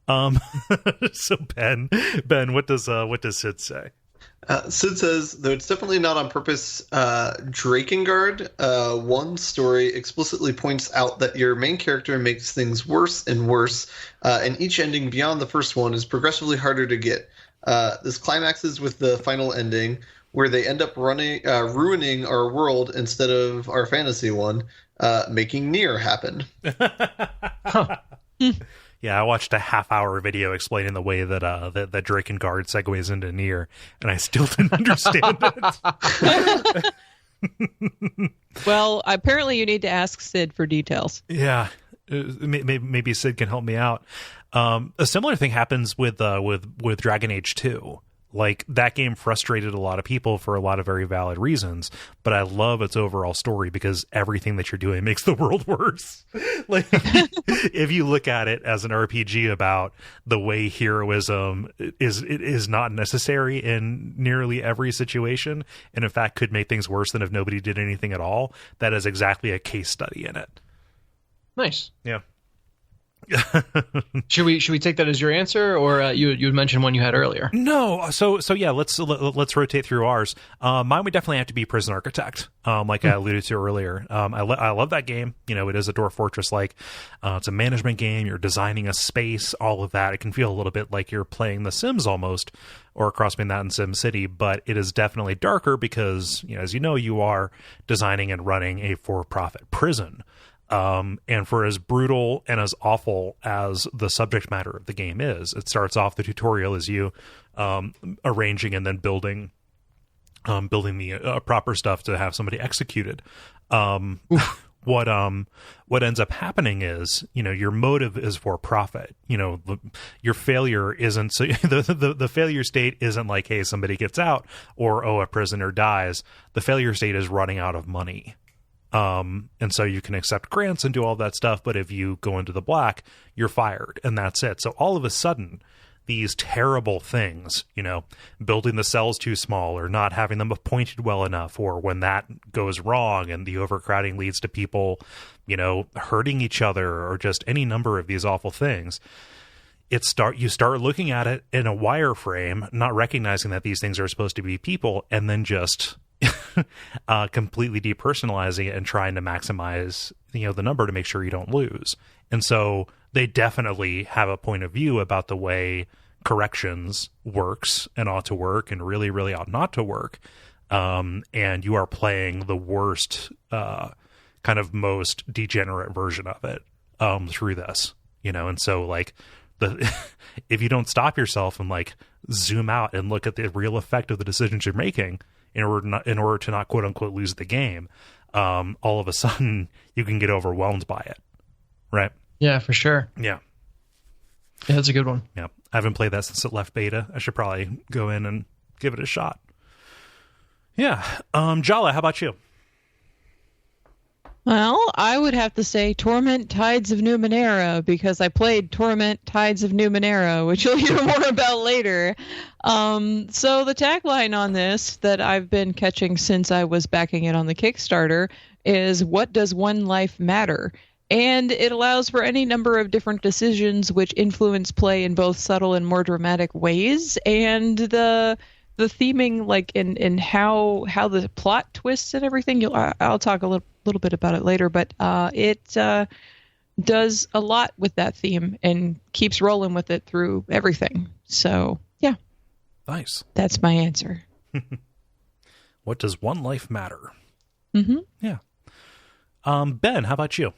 So Ben, what does Sid say?
Sid says, though it's definitely not on purpose, Drakengard, one story explicitly points out that your main character makes things worse and worse, and each ending beyond the first one is progressively harder to get. This climaxes with the final ending, where they end up ruining our world instead of our fantasy one, making Nier happen.
Yeah, I watched a half-hour video explaining the way that that Drakengard segues into Nier, and I still didn't understand it.
Well, apparently you need to ask Sid for details.
Yeah, maybe Sid can help me out. A similar thing happens with Dragon Age 2. Like, that game frustrated a lot of people for a lot of very valid reasons, but I love its overall story because everything that you're doing makes the world worse. Like, if you look at it as an RPG about the way heroism is not necessary in nearly every situation, and in fact could make things worse than if nobody did anything at all, that is exactly a case study in it.
Nice.
Yeah.
Should we take that as your answer, or you had mentioned one you had earlier?
No, so yeah, let's rotate through ours. Mine would definitely have to be Prison Architect, like I alluded to earlier. I love that game. It is a Dwarf Fortress like. It's a management game. You're designing a space, all of that. It can feel a little bit like you're playing The Sims almost, or cross between that and Sim City, but it is definitely darker because, as you are designing and running a for-profit prison. And for as brutal and as awful as the subject matter of the game is, it starts off the tutorial as you arranging and then building the proper stuff to have somebody executed. What ends up happening is, your motive is for profit. Your failure isn't so the failure state isn't like, hey, somebody gets out, or a prisoner dies. The failure state is running out of money. And so you can accept grants and do all that stuff, but if you go into the black, you're fired, and that's it. So all of a sudden, these terrible things, building the cells too small, or not having them appointed well enough, or when that goes wrong and the overcrowding leads to people, hurting each other, or just any number of these awful things, you start looking at it in a wireframe, not recognizing that these things are supposed to be people, and then just completely depersonalizing it and trying to maximize the number to make sure you don't lose. And so they definitely have a point of view about the way corrections works and ought to work and really, really ought not to work. And you are playing the worst, kind of most degenerate version of it through this, and so like if you don't stop yourself and like zoom out and look at the real effect of the decisions you're making, in order to not quote unquote lose the game, all of a sudden you can get overwhelmed by it, right?
Yeah, for sure.
Yeah,
that's a good one.
Yeah, I haven't played that since it left beta. I should probably go in and give it a shot. Yeah, Jala, how about you?
Well, I would have to say Torment Tides of Numenera, because I played Torment Tides of Numenera, which you'll hear more about later. So the tagline on this that I've been catching since I was backing it on the Kickstarter is, what does one life matter? And it allows for any number of different decisions which influence play in both subtle and more dramatic ways. And the theming, like in how the plot twists and everything, I'll talk a little bit about it later, but it does a lot with that theme and keeps rolling with it through everything. So yeah,
nice.
That's my answer.
What does one life matter?
Mm-hmm.
Yeah. Ben, how about you?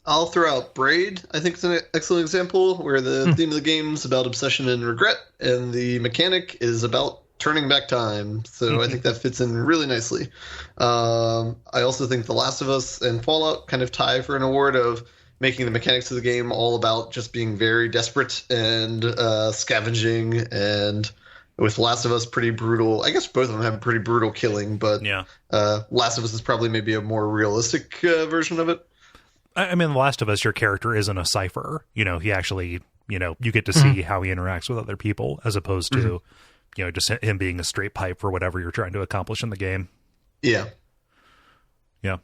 I'll throw out Braid. I think it's an excellent example where the theme of the game is about obsession and regret, and the mechanic is about turning back time. So I think that fits in really nicely. I also think The Last of Us and Fallout kind of tie for an award of making the mechanics of the game all about just being very desperate and scavenging, and with Last of Us pretty brutal. I guess both of them have pretty brutal killing, but
yeah.
Last of Us is probably maybe a more realistic version of it.
I mean, The Last of Us, your character isn't a cipher. He actually, you get to see how he interacts with other people, as opposed to just him being a straight pipe for whatever you're trying to accomplish in the game.
Yeah.
Yeah.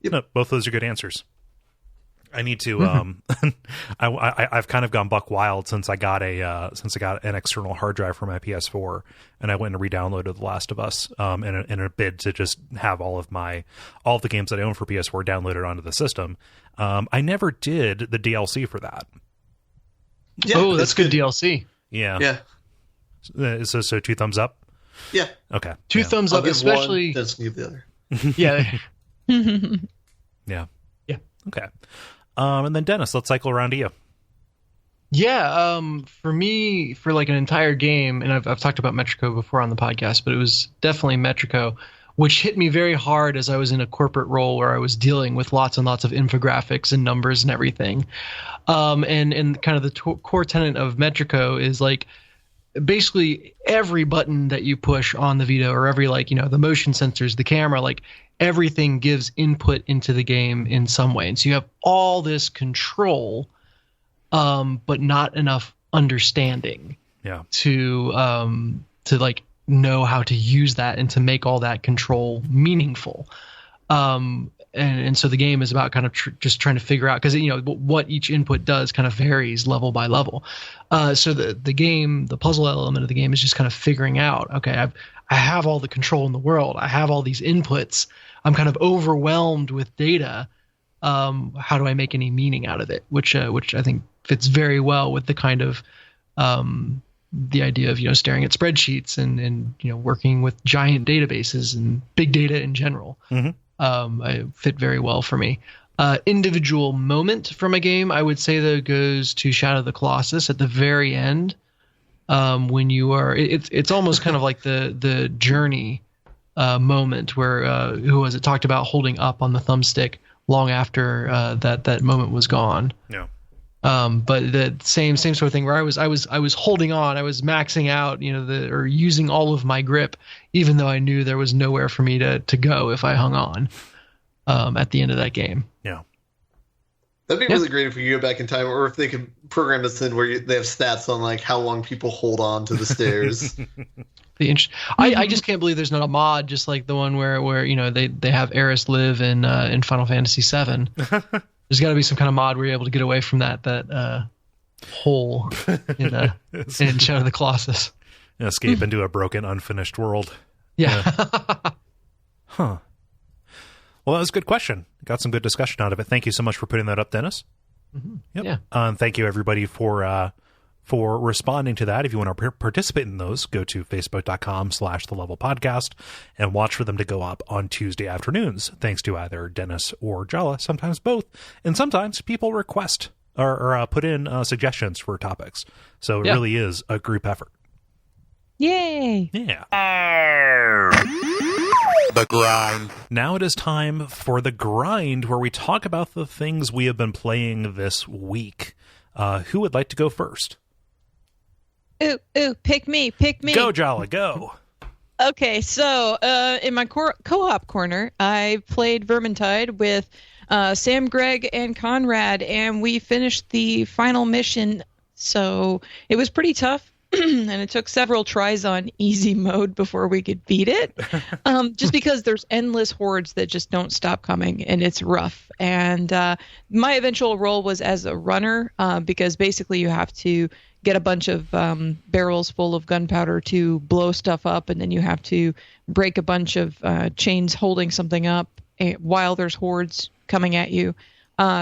Yep.
No, both of those are good answers. I need to, I've kind of gone buck wild since I got an external hard drive for my PS4, and I went and re-downloaded The Last of Us, in a bid to just have all of the games that I own for PS4 downloaded onto the system. I never did the DLC for that.
Yeah, that's good DLC.
Yeah.
Yeah.
So 2 thumbs up?
Yeah.
Okay.
2 thumbs up, especially.
One, doesn't give the other.
Yeah.
Yeah.
Yeah.
Okay. And then Dennis, let's cycle around to you.
Yeah. For me, for like an entire game, and I've talked about Metrico before on the podcast, but it was definitely Metrico, which hit me very hard as I was in a corporate role where I was dealing with lots and lots of infographics and numbers and everything. And kind of the core tenet of Metrico is like, basically every button that you push on the Vita, or every, the motion sensors, the camera, everything gives input into the game in some way. And so you have all this control, but not enough understanding to know how to use that and to make all that control meaningful. And so the game is about kind of just trying to figure out, because what each input does kind of varies level by level. So the game, the puzzle element of the game is just kind of figuring out, okay, I have all the control in the world. I have all these inputs. I'm kind of overwhelmed with data. How do I make any meaning out of it? Which I think fits very well with the kind of the idea of staring at spreadsheets and working with giant databases and big data in general.
Mm-hmm.
I fit very well for me. Individual moment from a game, I would say, though, goes to Shadow of the Colossus at the very end. When you are, it's almost kind of like the journey moment where who was it talked about holding up on the thumbstick long after that moment was gone.
Yeah.
But the same sort of thing where I was holding on, I was maxing out, or using all of my grip, even though I knew there was nowhere for me to go if I hung on, at the end of that game.
Yeah.
That'd be really great if we could go back in time, or if they could program this in where they have stats on how long people hold on to the stairs.
I just can't believe there's not a mod just like the one where they have Eris live in Final Fantasy VII. There's got to be some kind of mod where you're able to get away from that hole in Shadow of the Colossus.
Escape into a broken, unfinished world.
Yeah.
Huh. Well, that was a good question. Got some good discussion out of it. Thank you so much for putting that up, Dennis.
Mm-hmm.
Yep.
Yeah.
Thank you, everybody, for responding to that. If you want to participate in those, go to facebook.com/thelevelpodcast and watch for them to go up on Tuesday afternoons, thanks to either Dennis or Jala, sometimes both. And sometimes people request or put in suggestions for topics. So it really is a group effort.
Yay!
Yeah.
The grind.
Now it is time for the grind, where we talk about the things we have been playing this week. Who would like to go first?
Ooh, pick me.
Go, Jala, go.
Okay, so in my co-op corner, I played Vermintide with Sam, Greg, and Conrad, and we finished the final mission. So it was pretty tough, and it took several tries on easy mode before we could beat it, just because there's endless hordes that just don't stop coming, and it's rough. And my eventual role was as a runner, because basically you have to get a bunch of barrels full of gunpowder to blow stuff up, and then you have to break a bunch of chains holding something up while there's hordes coming at you.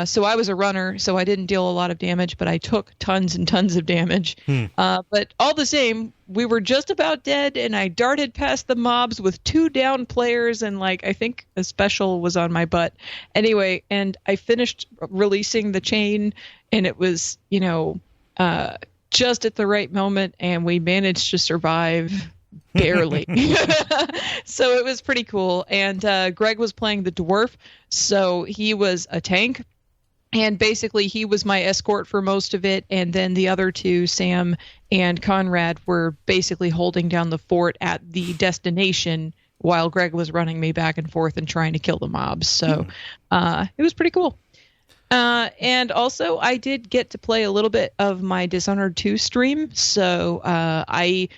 So I was a runner, so I didn't deal a lot of damage, but I took tons and tons of damage. But all the same, we were just about dead, and I darted past the mobs with 2 down players, and I think a special was on my butt. Anyway, and I finished releasing the chain, and it was, just at the right moment, and we managed to survive barely. So it was pretty cool. And Greg was playing the dwarf, so he was a tank, and basically he was my escort for most of it, and then the other 2, Sam and Conrad, were basically holding down the fort at the destination while Greg was running me back and forth and trying to kill the mobs. So it was pretty cool. And also, I did get to play a little bit of my Dishonored 2 stream. So I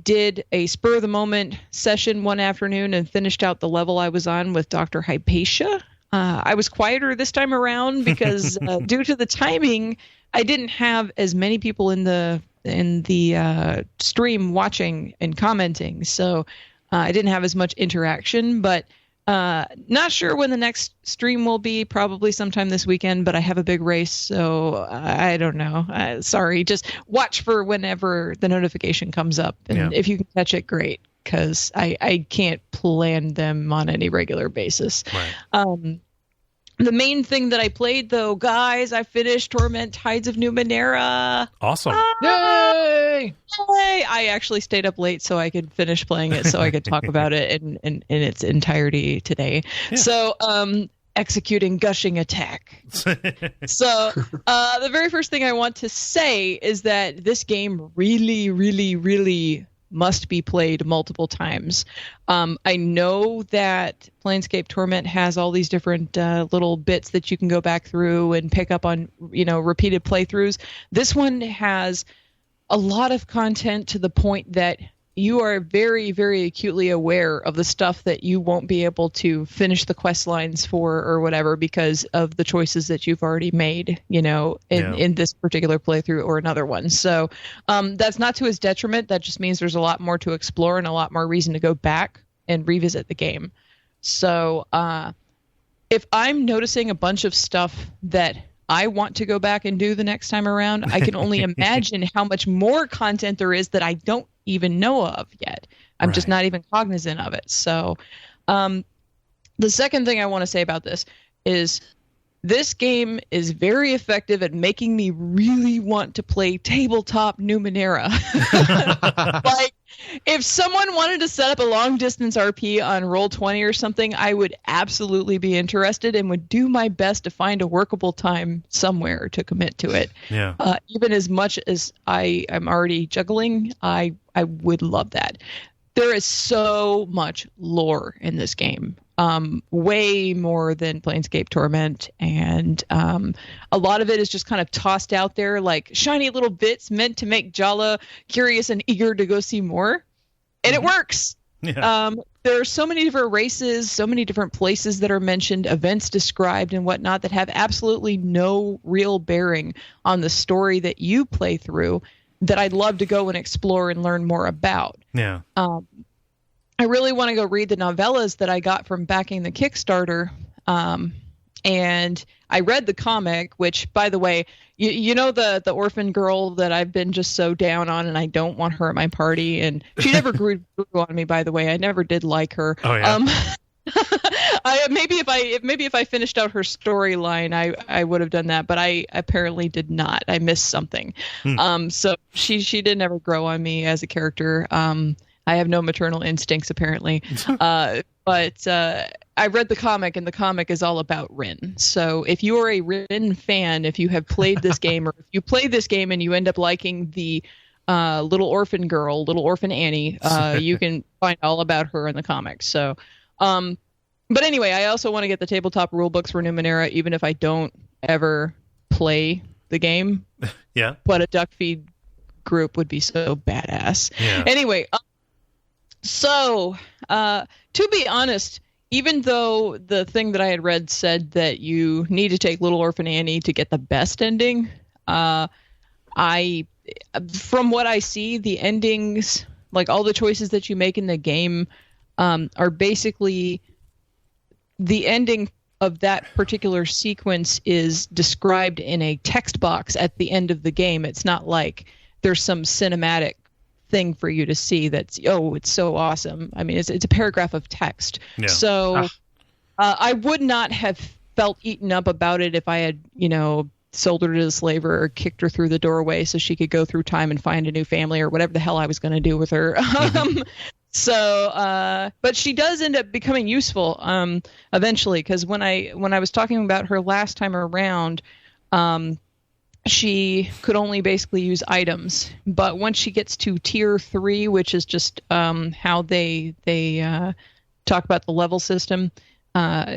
did a spur-of-the-moment session one afternoon and finished out the level I was on with Dr. Hypatia. I was quieter this time around because due to the timing, I didn't have as many people in the stream watching and commenting. So I didn't have as much interaction, but not sure when the next stream will be, probably sometime this weekend, but I have a big race, so I don't know. Sorry, just watch for whenever the notification comes up. And if you can catch it, great, because I can't plan them on any regular basis.
Right.
The main thing that I played, though, guys, I finished Torment Tides of Numenera.
Awesome.
Yay!
I actually stayed up late so I could finish playing it, so I could talk about it in its entirety today. Yeah. So, executing Gushing Attack. So, the very first thing I want to say is that this game really, really, really must be played multiple times. I know that Planescape Torment has all these different little bits that you can go back through and pick up on, repeated playthroughs. This one has a lot of content to the point that you are very, very acutely aware of the stuff that you won't be able to finish the quest lines for or whatever because of the choices that you've already made, in this particular playthrough or another one. So that's not to his detriment. That just means there's a lot more to explore and a lot more reason to go back and revisit the game. So if I'm noticing a bunch of stuff that I want to go back and do the next time around, I can only imagine how much more content there is that I don't even know of yet. I'm just not even cognizant of it. So the second thing I want to say about this is this game is very effective at making me really want to play tabletop Numenera. Like, if someone wanted to set up a long distance RP on Roll20 or something, I would absolutely be interested and would do my best to find a workable time somewhere to commit to it. Yeah. Even as much as I am already juggling, I would love that. There is so much lore in this game. Way more than Planescape Torment, and a lot of it is just kind of tossed out there like shiny little bits meant to make Jala curious and eager to go see more, and it works. Yeah. There are so many different races, so many different places that are mentioned, events described and whatnot that have absolutely no real bearing on the story that you play through that I'd love to go and explore and learn more about. Yeah. I really want to go read the novellas that I got from backing the Kickstarter. And I read the comic, which, by the way, you know the orphan girl that I've been just so down on and I don't want her at my party. And she never grew on me, by the way. I never did like her. Oh, yeah. maybe if I finished out her storyline, I would have done that, but I apparently did not. I missed something. So she didn't ever grow on me as a character. I have no maternal instincts apparently. But I read the comic, and the comic is all about Rin. So if you are a Rin fan, if you have played this game, or if you play this game and you end up liking the Little Orphan Girl, Little Orphan Annie, you can find all about her in the comics. So, but anyway, I also want to get the tabletop rulebooks for Numenera, even if I don't ever play the game.
Yeah.
But a Duckfeed group would be so badass.
Yeah.
Anyway, so to be honest, even though the thing that I had read said that you need to take Little Orphan Annie to get the best ending, from what I see, the endings, like all the choices that you make in the game, are basically the ending of that particular sequence is described in a text box at the end of the game. It's not like there's some cinematic thing for you to see that's, it's so awesome. I mean, it's a paragraph of text. Yeah. So I would not have felt eaten up about it if I had, sold her to the slaver or kicked her through the doorway so she could go through time and find a new family or whatever the hell I was going to do with her. But she does end up becoming useful eventually, because when I was talking about her last time around, she could only basically use items. But once she gets to tier 3, which is just how they talk about the level system,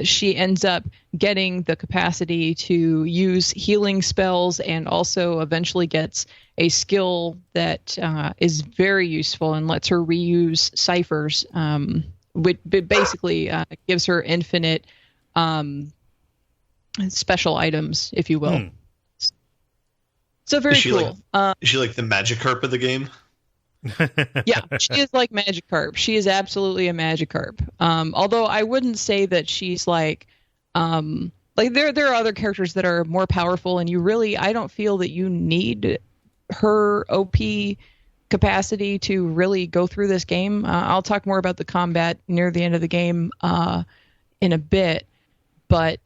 she ends up getting the capacity to use healing spells, and also eventually gets a skill that is very useful and lets her reuse ciphers, which basically gives her infinite special items, if you will. So very cool.
Is she like the Magikarp of the game?
Yeah, she is like Magikarp. She is absolutely a Magikarp. Although I wouldn't say that she's like there are other characters that are more powerful, and I don't feel that you need her OP capacity to really go through this game. I'll talk more about the combat near the end of the game in a bit, but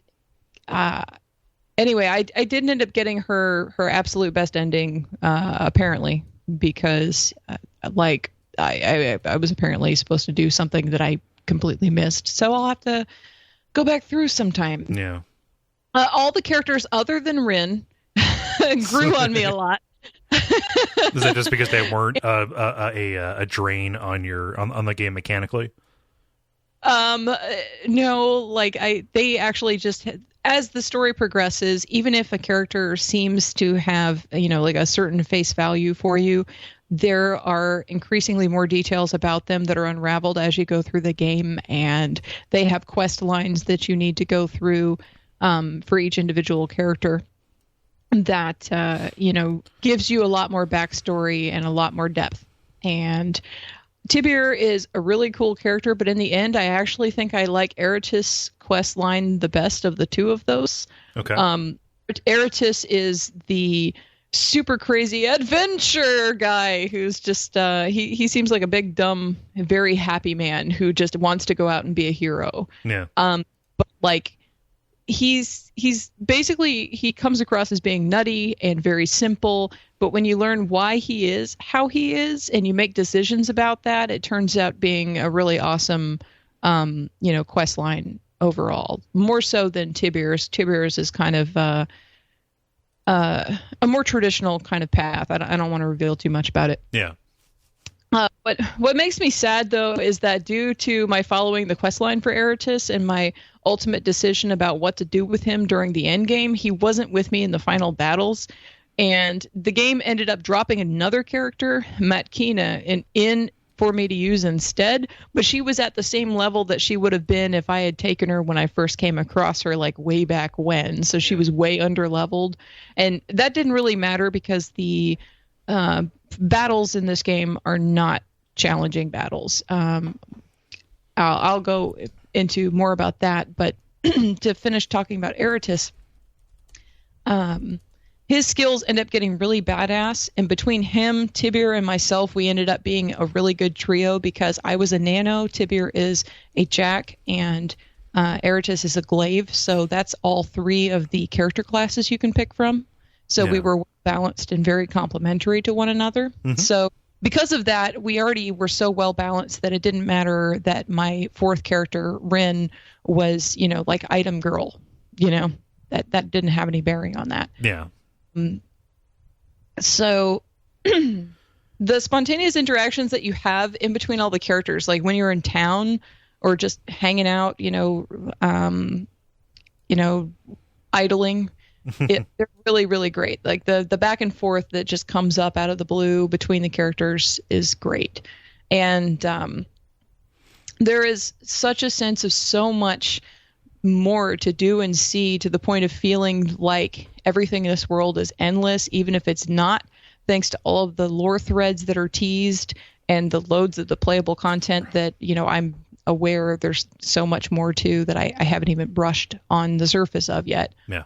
anyway, I didn't end up getting her absolute best ending apparently, because I was apparently supposed to do something that I completely missed. So I'll have to go back through sometime.
Yeah.
All the characters other than Rin grew on me a lot.
Is that just because they weren't a drain on on the game mechanically?
No, they actually just, as the story progresses, even if a character seems to have, a certain face value for you, there are increasingly more details about them that are unraveled as you go through the game, and they have quest lines that you need to go through for each individual character that, gives you a lot more backstory and a lot more depth. And Tibir is a really cool character, but in the end, I actually think I like Eratis' quest line the best of the two of those.
Okay.
Eratis is the super crazy adventure guy who's just he seems like a big, dumb, very happy man who just wants to go out and be a hero.
Yeah.
But he's basically, he comes across as being nutty and very simple, but when you learn why he is how he is and you make decisions about that, it turns out being a really awesome quest line overall, more so than Tibir's. Tibir's is kind of a more traditional kind of path. I don't want to reveal too much about it.
Yeah.
But what makes me sad, though, is that due to my following the questline for Eratis and my ultimate decision about what to do with him during the end game, he wasn't with me in the final battles. And the game ended up dropping another character, Matkina, in for me to use instead. But she was at the same level that she would have been if I had taken her when I first came across her, way back when. So she was way under-leveled. And that didn't really matter because the battles in this game are not challenging battles. I'll go into more about that, but to finish talking about Eratis, his skills end up getting really badass, and between him, Tibir, and myself, we ended up being a really good trio because I was a nano, Tibir is a Jak, and Eratus is a glaive, so that's all 3 of the character classes you can pick from. So we were balanced and very complementary to one another. So because of that, we already were so well balanced that it didn't matter that my 4th character, Rin, was, like item girl. That didn't have any bearing on that.
Yeah.
So the spontaneous interactions that you have in between all the characters, like when you're in town or just hanging out, idling, they're really, really great. Like the back and forth that just comes up out of the blue between the characters is great. And there is such a sense of so much more to do and see, to the point of feeling like everything in this world is endless, even if it's not, thanks to all of the lore threads that are teased and the loads of the playable content that, I'm aware there's so much more to that I haven't even brushed on the surface of yet.
Yeah.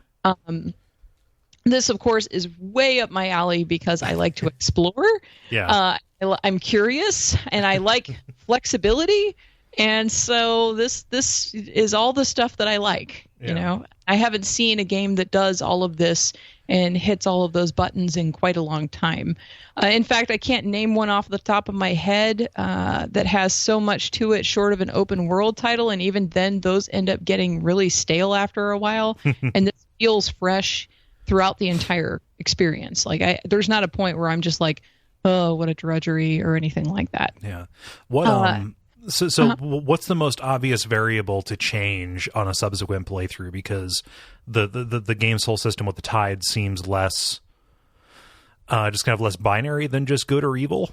This, of course, is way up my alley because I like to explore.
Yeah.
I'm curious and I like flexibility. And so this is all the stuff that I like. I haven't seen a game that does all of this and hits all of those buttons in quite a long time. In fact, I can't name one off the top of my head that has so much to it short of an open world title. And even then, those end up getting really stale after a while. And this feels fresh throughout the entire experience. Like there's not a point where I'm just like, oh, what a drudgery or anything like that.
Yeah. So what's the most obvious variable to change on a subsequent playthrough? Because the game's whole system with the tide seems less, just kind of less binary than just good or evil.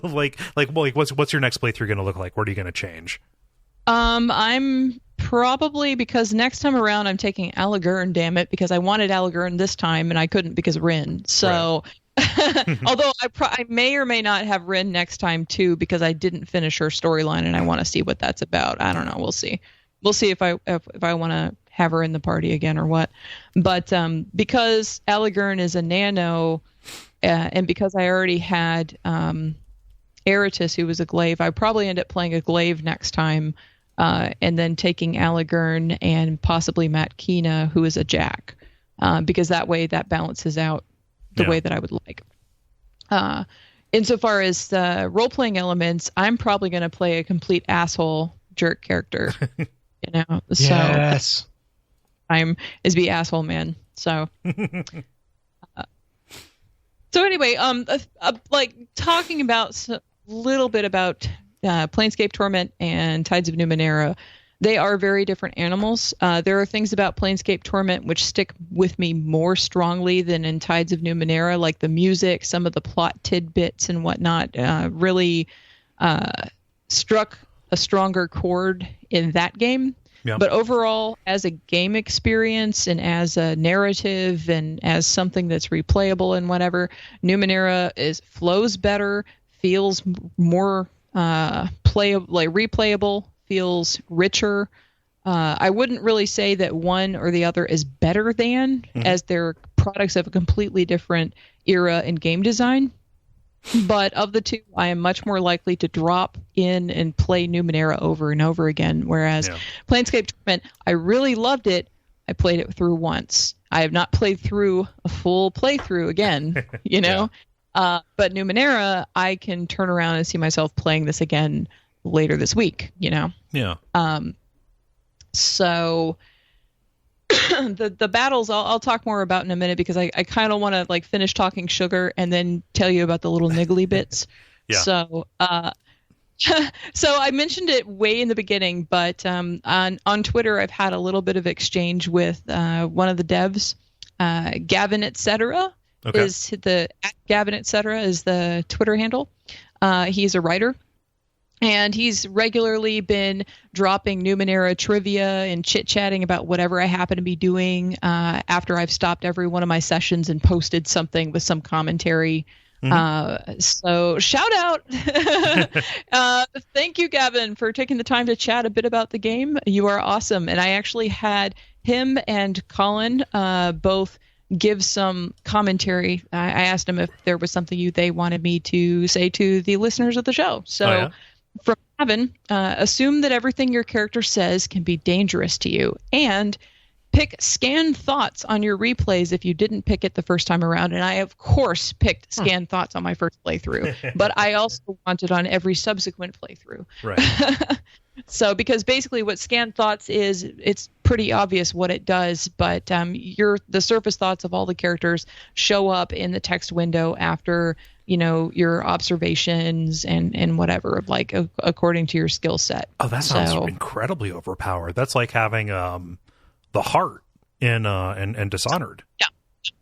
like what's your next playthrough going to look like? What are you going to change?
I'm probably, because next time around I'm taking Alagurn, damn it, because I wanted Alagurn this time and I couldn't because of Rin. So. Right. Although I may or may not have Rin next time too, because I didn't finish her storyline and I want to see what that's about. I don't know. We'll see. We'll see if I want to have her in the party again or what. But because Alagurn is a nano, and because I already had Eratus, who was a glaive, I probably end up playing a glaive next time, and then taking Alagurn and possibly Matt Kina, who is a Jak, because that way that balances out the way that I would like. Insofar as the role-playing elements, I'm probably going to play a complete asshole jerk character.
Yes.
So I'm is be asshole man. So so anyway, like talking about a little bit about Planescape Torment and Tides of Numenera. They are very different animals. There are things about Planescape Torment which stick with me more strongly than in Tides of Numenera, like the music, some of the plot tidbits and whatnot really struck a stronger chord in that game. Yeah. But overall, as a game experience and as a narrative and as something that's replayable and whatever, Numenera flows better, feels more replayable, feels richer. I wouldn't really say that one or the other is better than, as they're products of a completely different era in game design. But of the two, I am much more likely to drop in and play Numenera over and over again, whereas Planescape Torment, I really loved it. I played it through once. I have not played through a full playthrough again, but Numenera, I can turn around and see myself playing this again later this week, So the battles I'll talk more about in a minute, because I kind of want to like finish talking sugar and then tell you about the little niggly bits. So so I mentioned it way in the beginning, but on Twitter I've had a little bit of exchange with one of the devs, Gavin etc. is the Gavin etc. is the Twitter handle. He's a writer. And he's regularly been dropping Numenera trivia and chit-chatting about whatever I happen to be doing after I've stopped every one of my sessions and posted something with some commentary. So shout out. Thank you, Gavin, for taking the time to chat a bit about the game. You are awesome. And I actually had him and Colin both give some commentary. I asked him if there was something they wanted me to say to the listeners of the show. So 7, assume that everything your character says can be dangerous to you, and pick Scan Thoughts on your replays if you didn't pick it the first time around. And I, of course, picked Scan Thoughts on my first playthrough, but I also want it on every subsequent playthrough.
Right.
So, because basically what Scan Thoughts is, it's pretty obvious what it does, but the surface thoughts of all the characters show up in the text window after, your observations and whatever, like according to your skill set.
Oh, that sounds incredibly overpowered. That's like having the heart in Dishonored.
Yeah,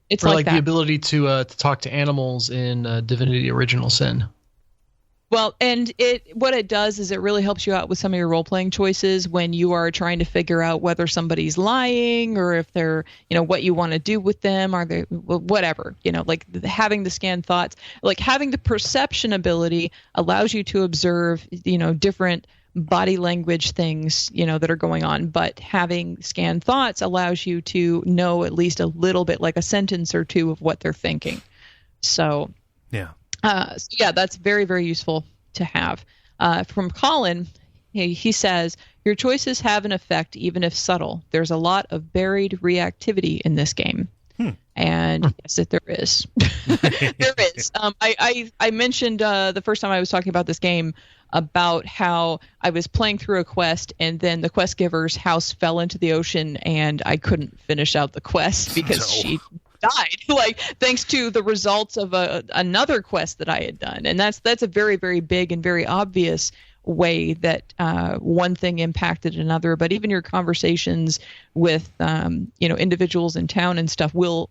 it's
or
like
the ability to talk to animals in Divinity: Original Sin.
Well, and what it does is it really helps you out with some of your role-playing choices when you are trying to figure out whether somebody's lying or if they're, what you want to do with them, or they, whatever, like having the Scan Thoughts, like having the perception ability allows you to observe, different body language things, that are going on, but having Scan Thoughts allows you to know at least a little bit, like a sentence or two of what they're thinking. So,
yeah.
That's very, very useful to have. From Colin, he says, your choices have an effect, even if subtle. There's a lot of buried reactivity in this game. And yes, there is. There is. I mentioned the first time I was talking about this game about how I was playing through a quest and then the quest giver's house fell into the ocean and I couldn't finish out the quest because she died, like thanks to the results of another quest that I had done. And that's a very, very big and very obvious way that one thing impacted another. But even your conversations with individuals in town and stuff will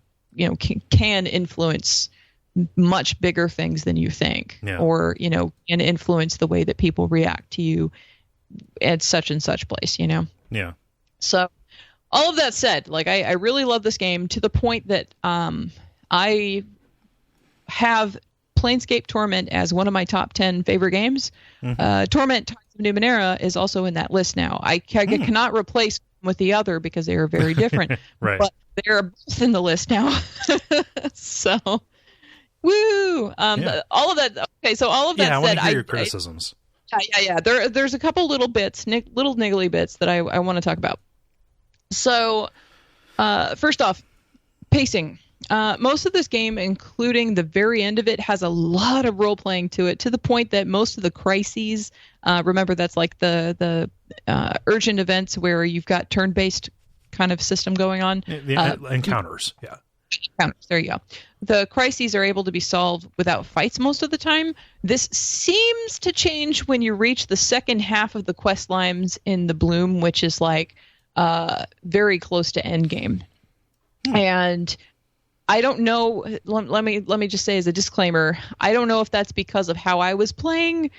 can influence much bigger things than you think, or can influence the way that people react to you at such and such place. So all of that said, like I really love this game to the point that I have Planescape Torment as one of my top 10 favorite games. Torment Tides of Numenera is also in that list now. I cannot replace one with the other because they are very different.
Right.
But they're both in the list now. So, woo! All of that. Okay, so all of that
said, I want to hear your criticisms.
Yeah. There's a couple little bits, little niggly bits that I want to talk about. So, first off, pacing. Most of this game, including the very end of it, has a lot of role-playing to it, to the point that most of the crises, remember that's like the urgent events where you've got turn-based kind of system going on.
The encounters, yeah.
Encounters, there you go. The crises are able to be solved without fights most of the time. This seems to change when you reach the second half of the quest lines in the Bloom, which is like very close to endgame. And I don't know. Let me just say as a disclaimer, I don't know if that's because of how I was playing,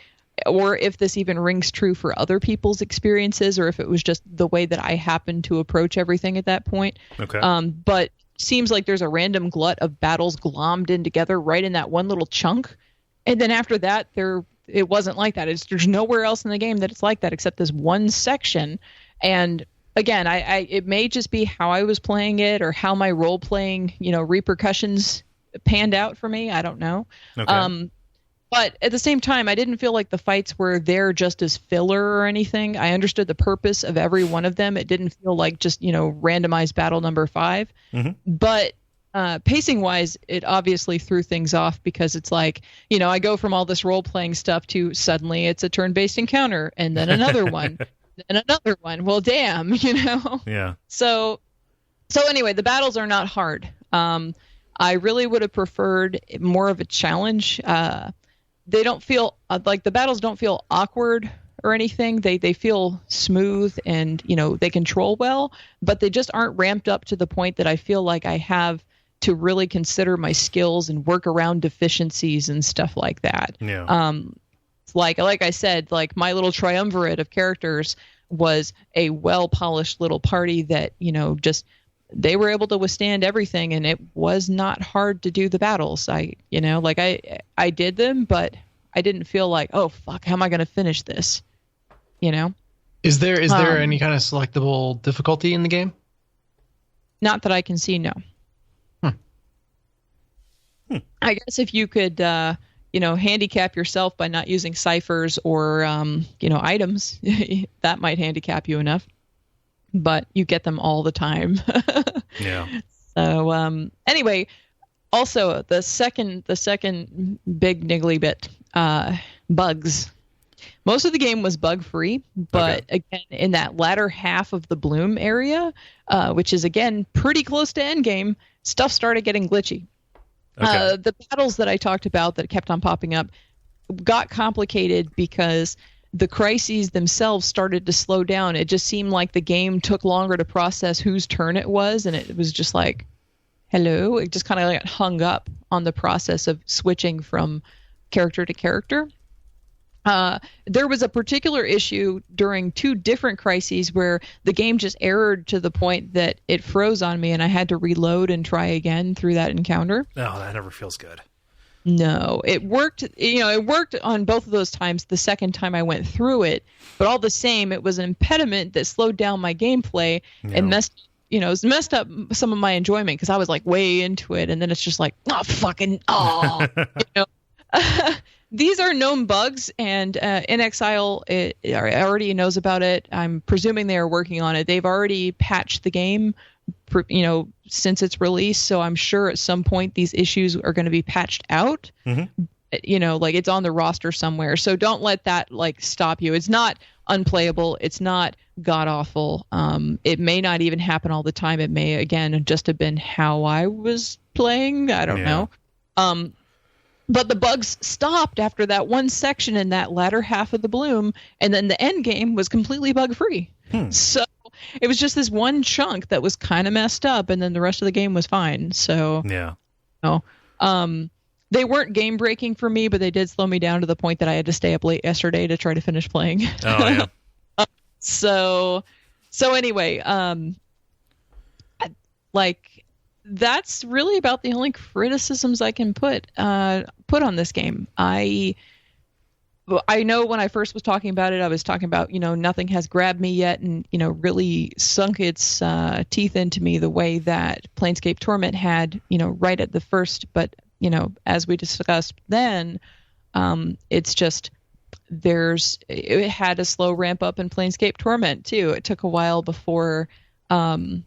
or if this even rings true for other people's experiences, or if it was just the way that I happened to approach everything at that point. Okay. But seems like there's a random glut of battles glommed in together right in that one little chunk, and then after that, it wasn't like that. There's nowhere else in the game that it's like that except this one section, and again, it may just be how I was playing it or how my role playing, repercussions panned out for me. I don't know. Okay. But at the same time, I didn't feel like the fights were there just as filler or anything. I understood the purpose of every one of them. It didn't feel like just, randomized battle number 5. Mm-hmm. But pacing wise, it obviously threw things off because it's like, I go from all this role playing stuff to suddenly it's a turn based encounter and then another one. And another one. Well, damn, Yeah. So anyway, the battles are not hard. I really would have preferred more of a challenge. They don't feel like the battles don't feel awkward or anything. They feel smooth and they control well, but they just aren't ramped up to the point that I feel like I have to really consider my skills and work around deficiencies and stuff like that.
Yeah.
Like I said, like my little triumvirate of characters was a well-polished little party that, just they were able to withstand everything, and it was not hard to do the battles. I did them, but I didn't feel like, oh fuck, how am I going to finish this? Is there
any kind of selectable difficulty in the game?
Not that I can see, no. I guess if you could handicap yourself by not using ciphers or, items. That might handicap you enough. But you get them all the time.
Yeah.
So anyway, also the second big niggly bit, bugs. Most of the game was bug free, but again, in that latter half of the bloom area, which is again pretty close to end game, stuff started getting glitchy. Okay. The battles that I talked about that kept on popping up got complicated because the crises themselves started to slow down. It just seemed like the game took longer to process whose turn it was, and it was just like, hello. It just kind of like hung up on the process of switching from character to character. There was a particular issue during 2 different crises where the game just errored to the point that it froze on me and I had to reload and try again through that encounter.
Oh, that never feels good.
No, it worked. It worked on both of those times. The second time I went through it, but all the same, it was an impediment that slowed down my gameplay and messed up some of my enjoyment because I was like way into it, and then it's just like, These are known bugs, and In Exile already knows about it. I'm presuming they are working on it. They've already patched the game, since its release, so I'm sure at some point these issues are going to be patched out. Mm-hmm. It's on the roster somewhere. So don't let that stop you. It's not unplayable. It's not god awful. It may not even happen all the time. It may again just have been how I was playing. I don't know. But the bugs stopped after that one section in that latter half of the bloom, and then the end game was completely bug free. So it was just this one chunk that was kind of messed up, and then the rest of the game was fine. So they weren't game breaking for me, but they did slow me down to the point that I had to stay up late yesterday to try to finish playing.
Oh yeah.
So anyway, that's really about the only criticisms I can put on this game. I know when I first was talking about it, I was talking about, nothing has grabbed me yet and, really sunk its teeth into me the way that Planescape Torment had, right at the first. But, as we discussed then, it's just it had a slow ramp up in Planescape Torment, too. It took a while before, it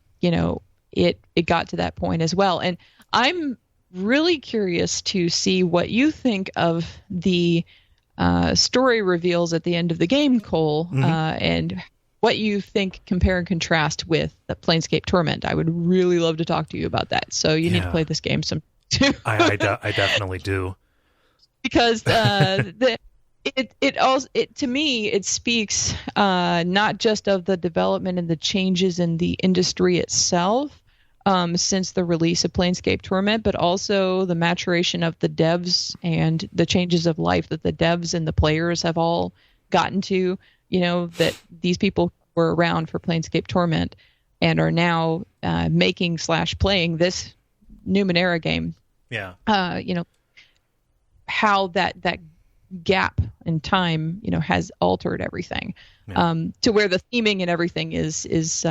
got to that point as well. And I'm really curious to see what you think of the story reveals at the end of the game, Kole, and what you think, compare and contrast with the Planescape Torment. I would really love to talk to you about that. So you need to play this game some too.
I definitely do.
Because to me, it speaks not just of the development and the changes in the industry itself since the release of Planescape Torment, but also the maturation of the devs and the changes of life that the devs and the players have all gotten to, that these people were around for Planescape Torment and are now making/playing this Numenera game.
Yeah.
How that gap in time, has altered everything, to where the theming and everything is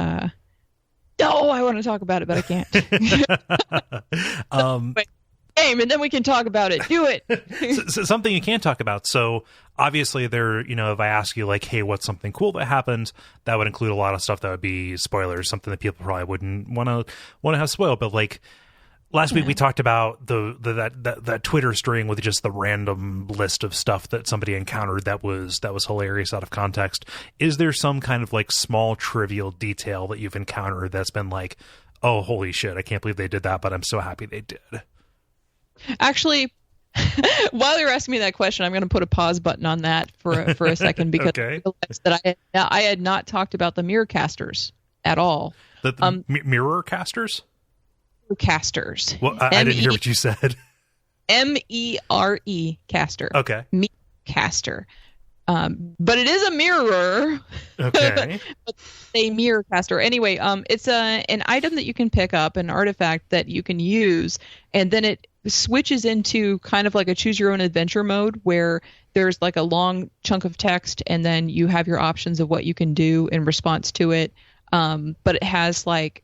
I want to talk about it, but I can't. Game, and then we can talk about it. Do it.
so something you can't talk about. So obviously if I ask you hey, what's something cool that happened, that would include a lot of stuff that would be spoilers, something that people probably wouldn't want to have spoiled. But last week we talked about that Twitter string with just the random list of stuff that somebody encountered that was hilarious out of context. Is there some kind of small trivial detail that you've encountered that's been oh, holy shit, I can't believe they did that, but I'm so happy they did?
Actually, while you're asking me that question, I'm going to put a pause button on that for a second because I realized that I had not talked about the mirror casters at all.
The mirror casters?
Casters.
Well, I didn't hear what you said.
MERE caster.
Okay.
Mirror caster. But it is a mirror.
Okay.
A mirror caster. Anyway, it's an item that you can pick up, an artifact that you can use, and then it switches into kind of like a choose your own adventure mode where there's a long chunk of text and then you have your options of what you can do in response to it. but it has like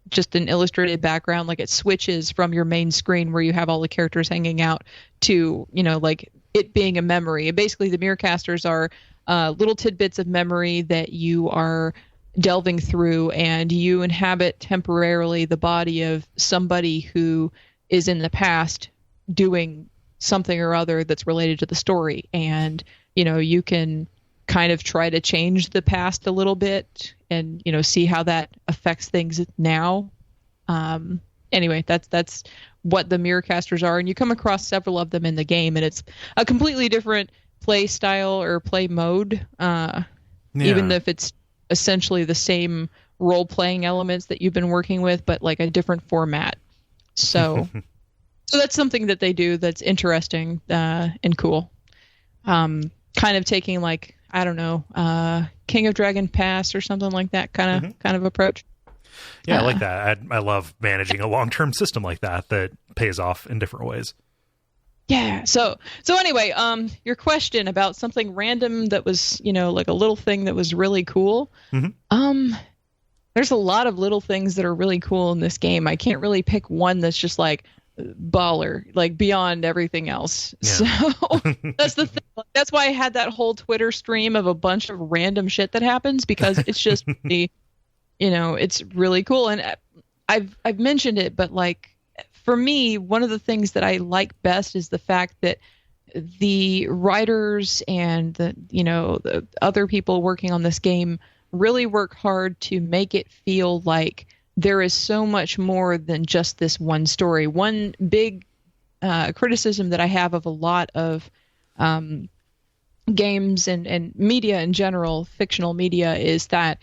just an illustrated background. Like it switches from your main screen where you have all the characters hanging out to, you know, like it being a memory. And basically the Mirrorcasters are little tidbits of memory that you are delving through, and you inhabit temporarily the body of somebody who is in the past doing something or other that's related to the story. And, you know, you can kind of try to change the past a little bit and, you know, see how that affects things now. Anyway, that's what the Mirrorcasters are, and you come across several of them in the game, and it's a completely different play style or play mode, even if it's essentially the same role-playing elements that you've been working with, but like a different format. So so that's something that they do that's interesting and cool. Kind of taking like, I don't know, King of Dragon Pass or something like that kind of approach.
Yeah, I like that. I love managing a long-term system like that pays off in different ways.
Yeah. So anyway, your question about something random that was, you know, like a little thing that was really cool. There's a lot of little things that are really cool in this game. I can't really pick one that's just like baller, like beyond everything else. Yeah. So that's the thing. That's why I had that whole Twitter stream of a bunch of random shit that happens, because it's just really, you know, it's really cool. And I've mentioned it, but like, for me, one of the things that I like best is the fact that the writers and the other people working on this game really work hard to make it feel like there is so much more than just this one story. One big criticism that I have of a lot of games and media in general, fictional media, is that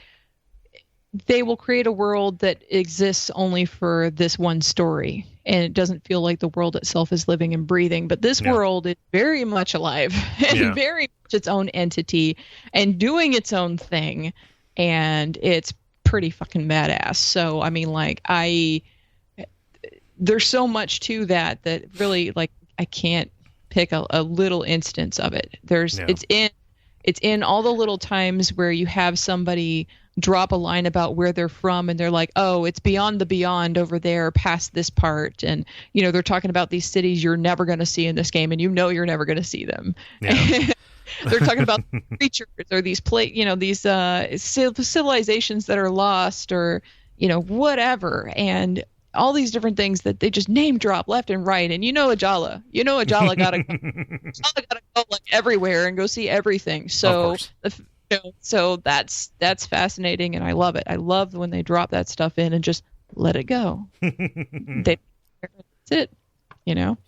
they will create a world that exists only for this one story, and it doesn't feel like the world itself is living and breathing. But this world is very much alive and very much its own entity and doing its own thing, and it's pretty fucking badass. So I mean, like, there's so much to that really, like, I can't pick a little instance of it. It's in all the little times where you have somebody drop a line about where they're from, and they're like, oh, it's beyond the beyond over there past this part. And, you know, they're talking about these cities you're never going to see in this game, and you know you're never going to see them. Yeah. They're talking about creatures or these civilizations that are lost, or, you know, whatever. And all these different things that they just name drop left and right. And a Jala gotta go like everywhere and go see everything. So so that's fascinating, and I love it. I love when they drop that stuff in and just let it go. That's it, you know.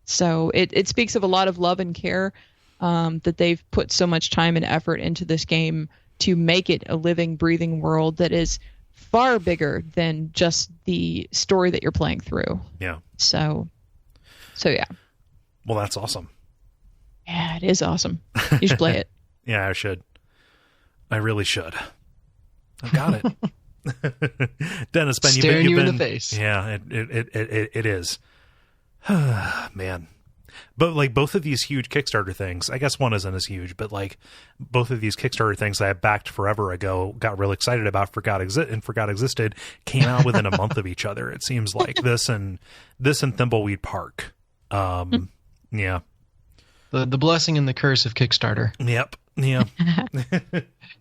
So it speaks of a lot of love and care that they've put so much time and effort into this game to make it a living, breathing world that is far bigger than just the story that you're playing through. Yeah. So yeah.
Well, that's awesome.
Yeah, it is awesome. You should play it.
Yeah, I should. I really should. I've got it. Dennis, Ben,
staring you in the face.
Yeah, it is. Man. But like both of these huge Kickstarter things, I guess one isn't as huge, but like both of these Kickstarter things I backed forever ago, got real excited about, forgot existed, came out within a month of each other. It seems like this and Thimbleweed Park. Yeah.
The blessing and the curse of Kickstarter.
Yep. Yeah.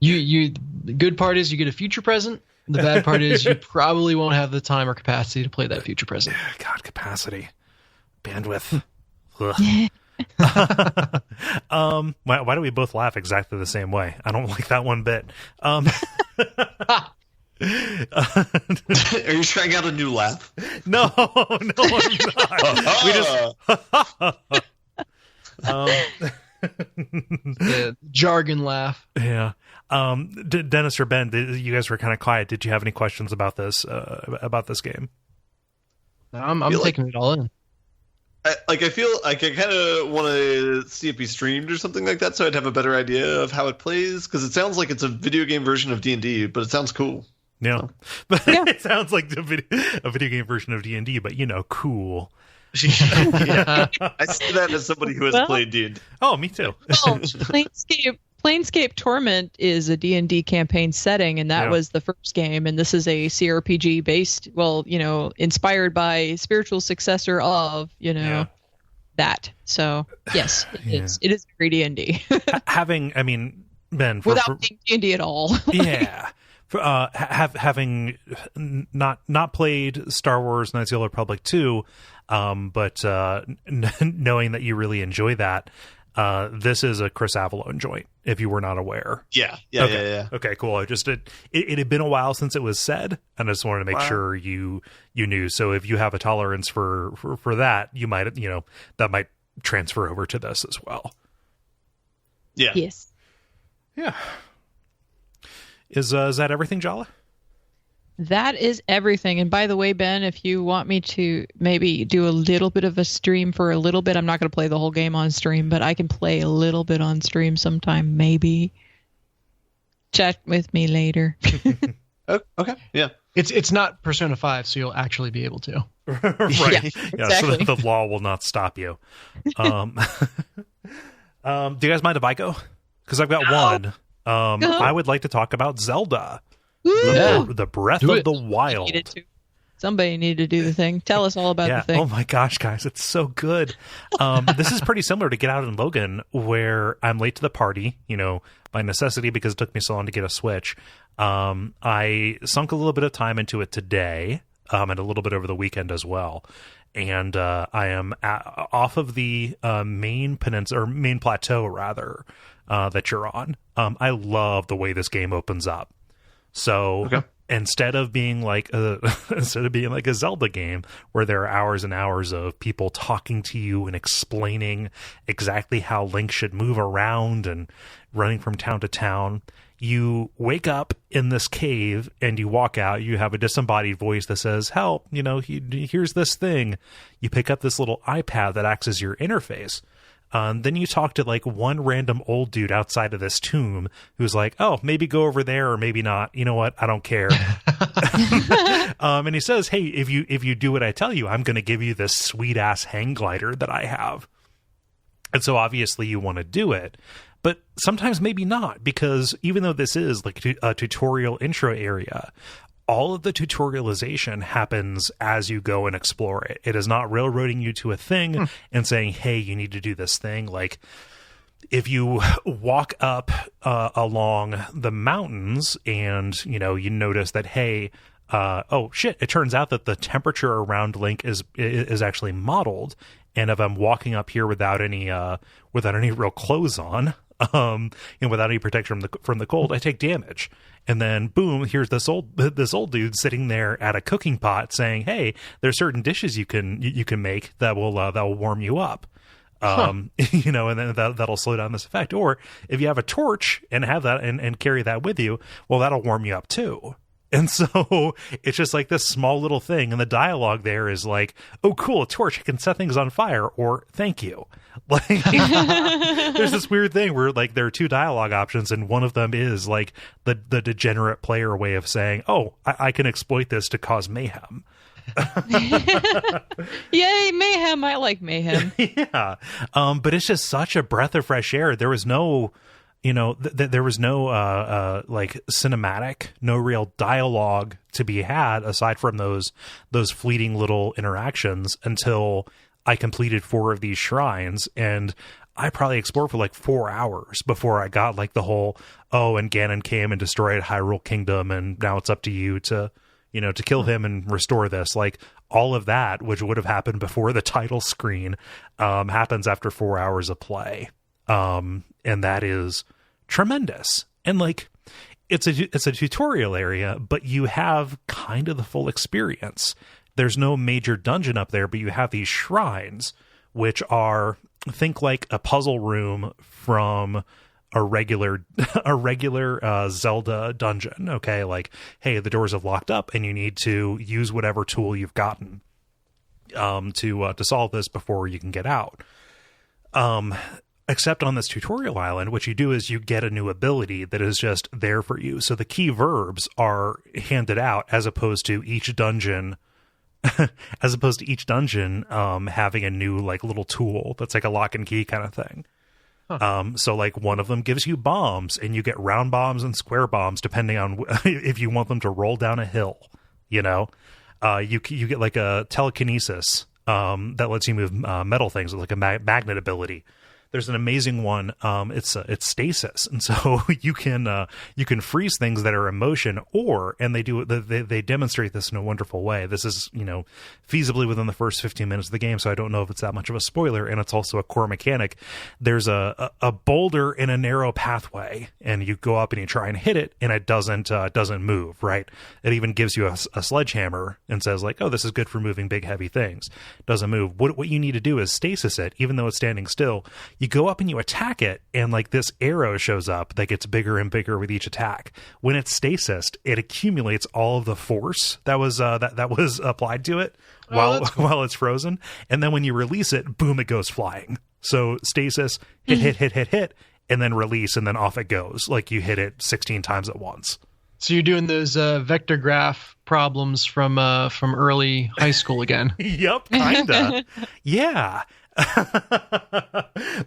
The good part is you get a future present. The bad part is you probably won't have the time or capacity to play that future present.
God, capacity, bandwidth. Why do we both laugh exactly the same way? I don't like that one bit. Are
you trying out a new laugh?
No, I'm not. We just
the jargon laugh.
Yeah. Dennis or Ben, you guys were kind of quiet. Did you have any questions about this game?
I'm taking it all in.
I feel like I kind of want to see it be streamed or something like that, so I'd have a better idea of how it plays, because it sounds like it's a video game version of D&D, but it sounds cool.
Yeah, but it sounds like a video game version of D&D, but cool.
Yeah. I see that as somebody who has played D&D.
Oh, me too.
Well, Planescape Torment is a D&D campaign setting, and that was the first game, and this is a CRPG based, inspired by spiritual successor of, that. So, yes, it is. It is very D&D.
Ben,
without being D&D at all.
Yeah. Having not played Star Wars Knights of the Old Republic 2, but knowing that you really enjoy that, this is a Chris Avellone joint, if you were not aware.
Yeah.
Okay, cool. It had been a while since it was said, and I just wanted to make sure you knew. So if you have a tolerance for that, you might, that might transfer over to this as well.
Yeah.
Yes.
Yeah. Is that everything, Jala?
That is everything. And by the way, Ben, if you want me to maybe do a little bit of a stream for a little bit, I'm not going to play the whole game on stream, but I can play a little bit on stream sometime, maybe. Chat with me later.
Okay, yeah.
It's not Persona 5, so you'll actually be able to.
Right.
Exactly.
So the law will not stop you. Do you guys mind if I go? Because I've got one. I would like to talk about Zelda. The Breath of the Wild.
Somebody needed to do the thing. Tell us all about the thing.
Oh my gosh, guys, it's so good. This is pretty similar to Get Out in Logan, where I'm late to the party, by necessity because it took me so long to get a Switch. I sunk a little bit of time into it today, and a little bit over the weekend as well. And I am off of the main plateau, rather, that you're on. I love the way this game opens up. So instead of being like a Zelda game where there are hours and hours of people talking to you and explaining exactly how Link should move around and running from town to town, you wake up in this cave and you walk out. You have a disembodied voice that says, help, here's this thing. You pick up this little iPad that acts as your interface. Then you talk to like one random old dude outside of this tomb who's like, oh, maybe go over there or maybe not. You know what? I don't care. And he says, hey, if you do what I tell you, I'm going to give you this sweet ass hang glider that I have. And so obviously you want to do it, but sometimes maybe not, because even though this is like a tutorial intro area, all of the tutorialization happens as you go and explore it. It is not railroading you to a thing and saying, hey, you need to do this thing. Like if you walk up along the mountains and, you notice that, hey, oh shit, it turns out that the temperature around Link is actually modeled. And if I'm walking up here without any real clothes on, without any protection from the cold, I take damage. And then boom, here's this old dude sitting there at a cooking pot saying, hey, there's certain dishes you can make that will warm you up. And then that'll slow down this effect. Or if you have a torch and have that and carry that with you, well, that'll warm you up too. And so it's just like this small little thing. And the dialogue there is like, oh, cool, a torch, I can set things on fire, or thank you. Like there's this weird thing where like there are two dialogue options, and one of them is like the degenerate player way of saying, oh, I can exploit this to cause mayhem.
Yay, mayhem. I like mayhem.
Yeah. But it's just such a breath of fresh air. There was no there was no like cinematic, no real dialogue to be had aside from those fleeting little interactions until I completed 4 of these shrines, and I probably explored for like 4 hours before I got like the whole, oh, and Ganon came and destroyed Hyrule Kingdom, and now it's up to you to kill him and restore this. Like all of that, which would have happened before the title screen, happens after 4 hours of play. And that is tremendous. And like, it's a tutorial area, but you have kind of the full experience. There's no major dungeon up there, but you have these shrines, which are, think like a puzzle room from a regular Zelda dungeon. Okay, like, hey, the doors have locked up, and you need to use whatever tool you've gotten to solve this before you can get out. Except on this tutorial island, what you do is you get a new ability that is just there for you. So the key verbs are handed out as opposed to each dungeon. Having a new like little tool that's like a lock and key kind of thing. So like one of them gives you bombs, and you get round bombs and square bombs depending on if you want them to roll down a hill. You get like a telekinesis that lets you move metal things with like a magnet ability. There's an amazing one. It's stasis, and so you can freeze things that are in motion, and they demonstrate this in a wonderful way. This is feasibly within the first 15 minutes of the game, so I don't know if it's that much of a spoiler. And it's also a core mechanic. There's a boulder in a narrow pathway, and you go up and you try and hit it, and it doesn't move. Right? It even gives you a sledgehammer and says like, oh, this is good for moving big heavy things. Doesn't move. What you need to do is stasis it, even though it's standing still. You go up and you attack it, and like this arrow shows up that gets bigger and bigger with each attack. When it's stasised, it accumulates all of the force that was applied to it while it's frozen, and then when you release it, boom, it goes flying. So stasis, hit, and then release, and then off it goes. Like you hit it 16 times at once.
So you're doing those vector graph problems from early high school again.
Yep, kinda. Yeah.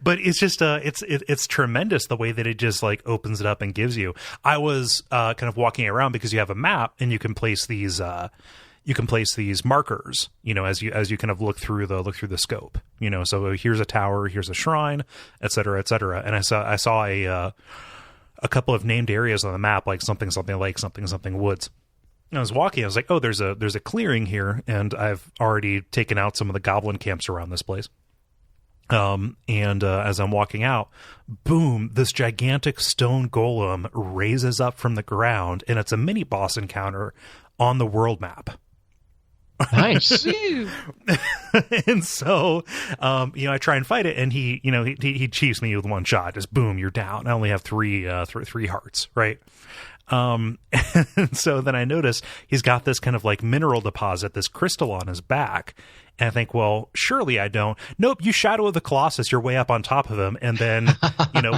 But it's just it's tremendous the way that it just like opens it up and gives you. I was kind of walking around because you have a map and you can place these markers, as you kind of look through the scope, so here's a tower, here's a shrine, et cetera, and I saw a couple of named areas on the map, like something lake, something woods. And I was walking, I was like, oh, there's a clearing here, and I've already taken out some of the goblin camps around this place. As I'm walking out, boom, this gigantic stone golem raises up from the ground, and it's a mini boss encounter on the world map.
Nice.
And so, I try and fight it, and he cheats me with one shot. Just boom, you're down. I only have three hearts, right? And so then I notice he's got this kind of like mineral deposit, this crystal on his back. And I think, well, surely I don't. Nope, you Shadow of the Colossus, you're way up on top of him, and then,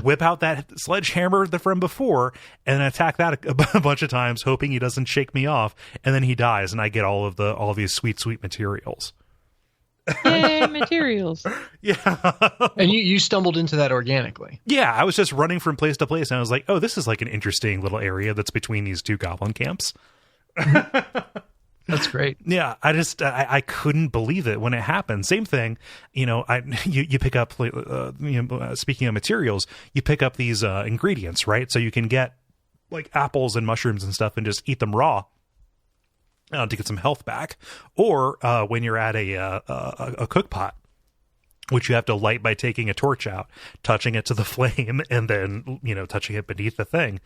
whip out that sledgehammer from before and attack that a bunch of times, hoping he doesn't shake me off, and then he dies, and I get all of these sweet materials.
Yay, materials.
Yeah.
And you stumbled into that organically.
Yeah, I was just running from place to place, and I was like, oh, this is like an interesting little area that's between these two goblin camps.
That's great.
Yeah, I couldn't believe it when it happened. Same thing, you pick up, speaking of materials, you pick up these ingredients, right? So you can get like apples and mushrooms and stuff and just eat them raw to get some health back. Or when you're at a cook pot, which you have to light by taking a torch out, touching it to the flame, and then, touching it beneath the thing.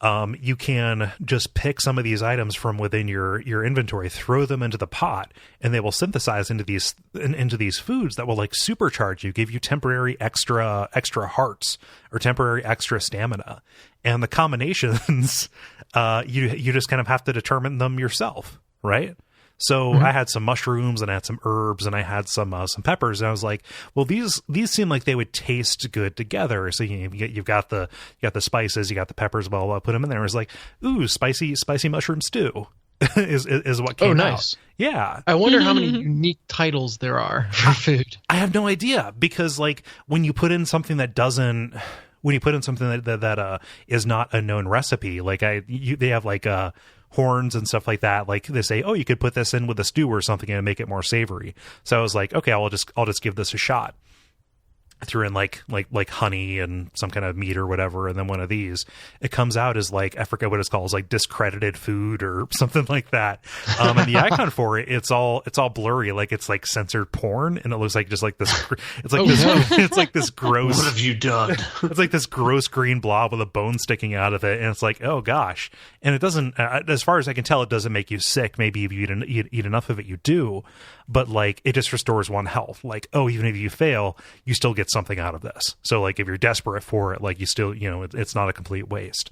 You can just pick some of these items from within your inventory, throw them into the pot, and they will synthesize into these foods that will like supercharge you, give you temporary extra hearts or temporary extra stamina. And the combinations, you just kind of have to determine them yourself, right? So I had some mushrooms, and I had some herbs, and I had some peppers, and I was like, well, these seem like they would taste good together. So you've got the spices, you got the peppers, blah, blah, blah, put them in there. It was like, ooh, spicy mushroom stew is what came out. Oh, nice. Yeah.
I wonder how many unique titles there are for food.
I have no idea, because like when you put in something that is not a known recipe, like they have like horns and stuff like that. Like they say, oh, you could put this in with a stew or something and make it more savory. So I was like, okay, I'll just give this a shot. I threw in like honey and some kind of meat or whatever, and then one of these, it comes out as like, I forget what it's called, it's like discredited food or something like that. And the icon for it, it's all blurry, like it's like censored porn, and it looks like just like this. It's like it's like this gross.
What have you done?
It's like this gross green blob with a bone sticking out of it, and it's like, oh gosh. And it doesn't, as far as I can tell, it doesn't make you sick. Maybe if you eat enough of it, you do. But like, it just restores one health. Like, oh, even if you fail, you still get something out of this. So like, if you're desperate for it, like you still, it's not a complete waste.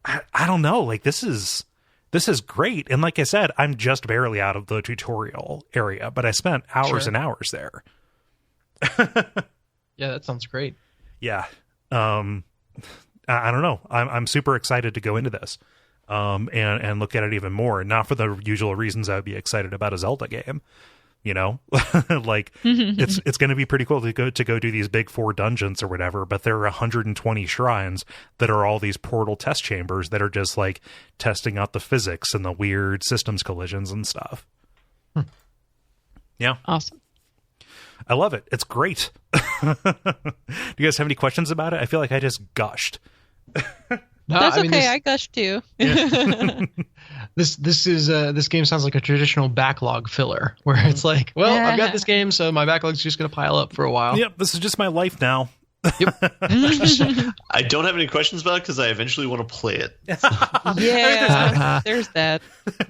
I don't know. Like, this is great. And like I said, I'm just barely out of the tutorial area, but I spent hours and hours there.
Yeah, that sounds great.
Yeah. I don't know. I'm super excited to go into this. And look at it even more. Not for the usual reasons I would be excited about a Zelda game, you know? Like, it's going to be pretty cool to go do these big 4 dungeons or whatever, but there are 120 shrines that are all these portal test chambers that are just like testing out the physics and the weird systems collisions and stuff. Yeah.
Awesome.
I love it. It's great. Do you guys have any questions about it? I feel like I just gushed.
No,
That's okay.
This,
I gushed too.
this game sounds like a traditional backlog filler where it's like, well, I've got this game, so my backlog's just going to pile up for a while.
Yep, this is just my life now.
Yep.
I don't have any questions about it because I eventually want to play it.
Yeah, there's that.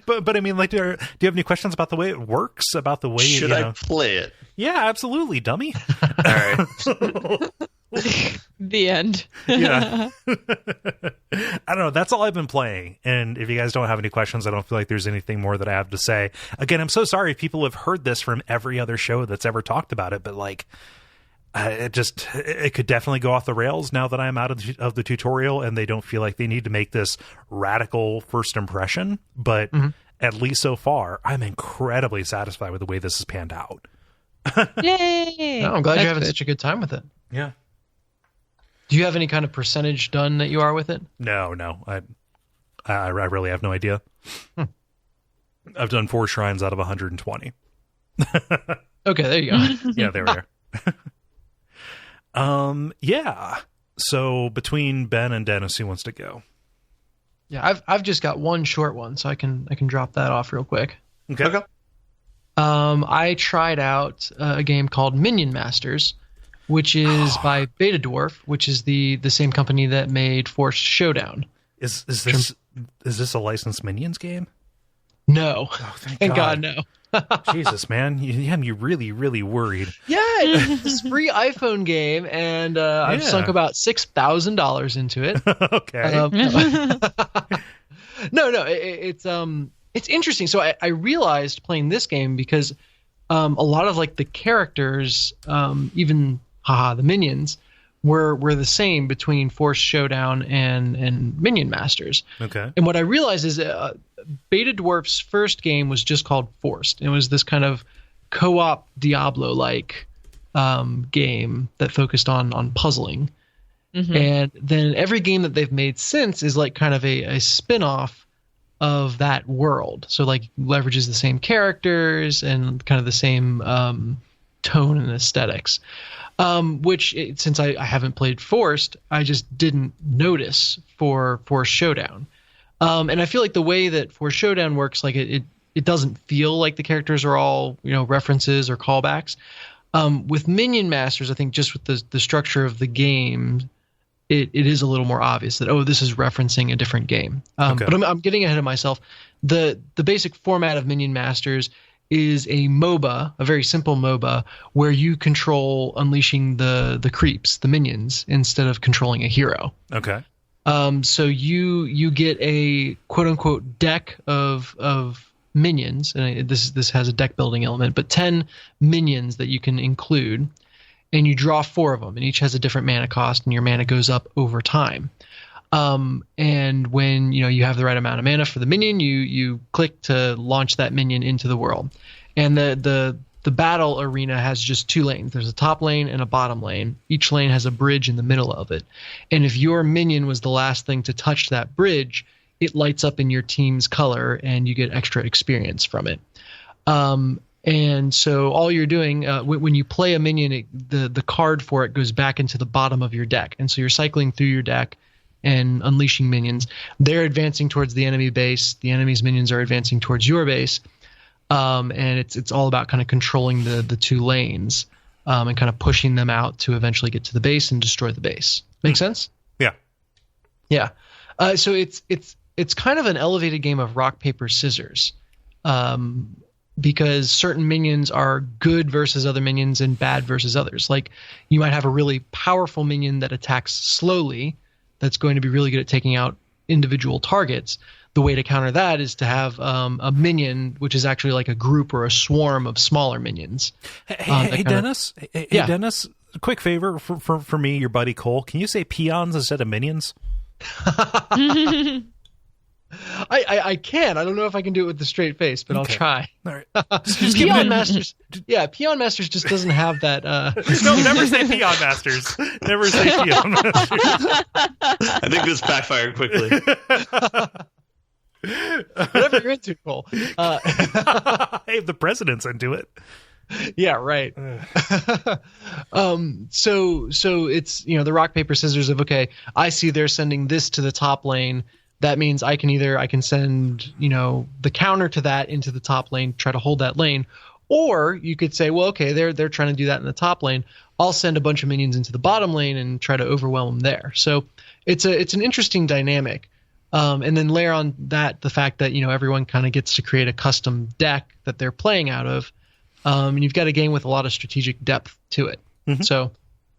But I mean, like, do you have any questions about the way it works? About the way
Should I play it?
Yeah, absolutely, dummy.
All right.
The end.
Yeah. I don't know. That's all I've been playing. And if you guys don't have any questions, I don't feel like there's anything more that I have to say. Again, I'm so sorry if people have heard this from every other show that's ever talked about it, but like, it could definitely go off the rails now that I'm out of the tutorial and they don't feel like they need to make this radical first impression. But at least so far, I'm incredibly satisfied with the way this has panned out.
Yay!
No, I'm glad you're having such a good time with it.
Yeah.
Do you have any kind of percentage done that you are with it?
No. I really have no idea. I've done 4 shrines out of 120.
Okay, there you go.
Yeah, there we are. Yeah. So between Ben and Dennis, who wants to go?
Yeah, I've just got one short one, so I can drop that off real quick.
Okay.
I tried out a game called Minion Masters, which is by Beta Dwarf, which is the same company that made Force Showdown.
Is this a licensed Minions game?
No.
Oh,
thank God, no.
Jesus, man. You really, really worried.
Yeah, it's a free iPhone game, and I've sunk about $6,000 into it.
Okay.
It's interesting. So I realized playing this game because a lot of like the characters, even the minions, were the same between Force Showdown and Minion Masters.
Okay.
And what I realized is Beta Dwarf's first game was just called Forced. It was this kind of co-op Diablo-like game that focused on puzzling. And then every game that they've made since is like kind of a spin-off of that world. So like leverages the same characters and kind of the same tone and aesthetics. Which since I haven't played Forced, I just didn't notice for Showdown. And I feel like the way that Force Showdown works, like it doesn't feel like the characters are all, references or callbacks. With Minion Masters, I think just with the structure of the game, it is a little more obvious that, this is referencing a different game. But I'm getting ahead of myself. The basic format of Minion Masters is a MOBA, a very simple MOBA, where you control unleashing the creeps, the minions, instead of controlling a hero.
Okay.
So you get a quote unquote deck of minions, and this has a deck building element, but 10 minions that you can include, and you draw 4 of them, and each has a different mana cost, and your mana goes up over time. And when you have the right amount of mana for the minion, you click to launch that minion into the world. And the battle arena has just 2 lanes. There's a top lane and a bottom lane. Each lane has a bridge in the middle of it. And if your minion was the last thing to touch that bridge, it lights up in your team's color and you get extra experience from it. And so all you're doing when you play a minion, the card for it goes back into the bottom of your deck. And so you're cycling through your deck and unleashing minions. They're advancing towards the enemy base. The enemy's minions are advancing towards your base. And it's all about kind of controlling the 2 lanes and kind of pushing them out to eventually get to the base and destroy the base. Make sense?
Yeah.
Yeah. So it's kind of an elevated game of rock, paper, scissors. Because certain minions are good versus other minions and bad versus others. Like you might have a really powerful minion that attacks slowly, that's going to be really good at taking out individual targets. The way to counter that is to have a minion, which is actually like a group or a swarm of smaller minions.
Hey, Dennis. Dennis, quick favor for me, your buddy Kole. Can you say peons instead of minions?
I can. I don't know if I can do it with the straight face, but I'll try.
All right.
Peon Masters. Yeah, Peon Masters just doesn't have that.
No, never say Peon Masters. Never say Peon Masters.
I think this backfired quickly.
Whatever you're into, Cole.
Hey, the president's into it.
Yeah, right. So it's, the rock, paper, scissors of, okay, I see they're sending this to the top lane. That means I can send, the counter to that into the top lane, try to hold that lane. Or you could say, well, okay, they're trying to do that in the top lane. I'll send a bunch of minions into the bottom lane and try to overwhelm them there. So it's an interesting dynamic. And then layer on that the fact that, everyone kind of gets to create a custom deck that they're playing out of. And you've got a game with a lot of strategic depth to it. Mm-hmm. So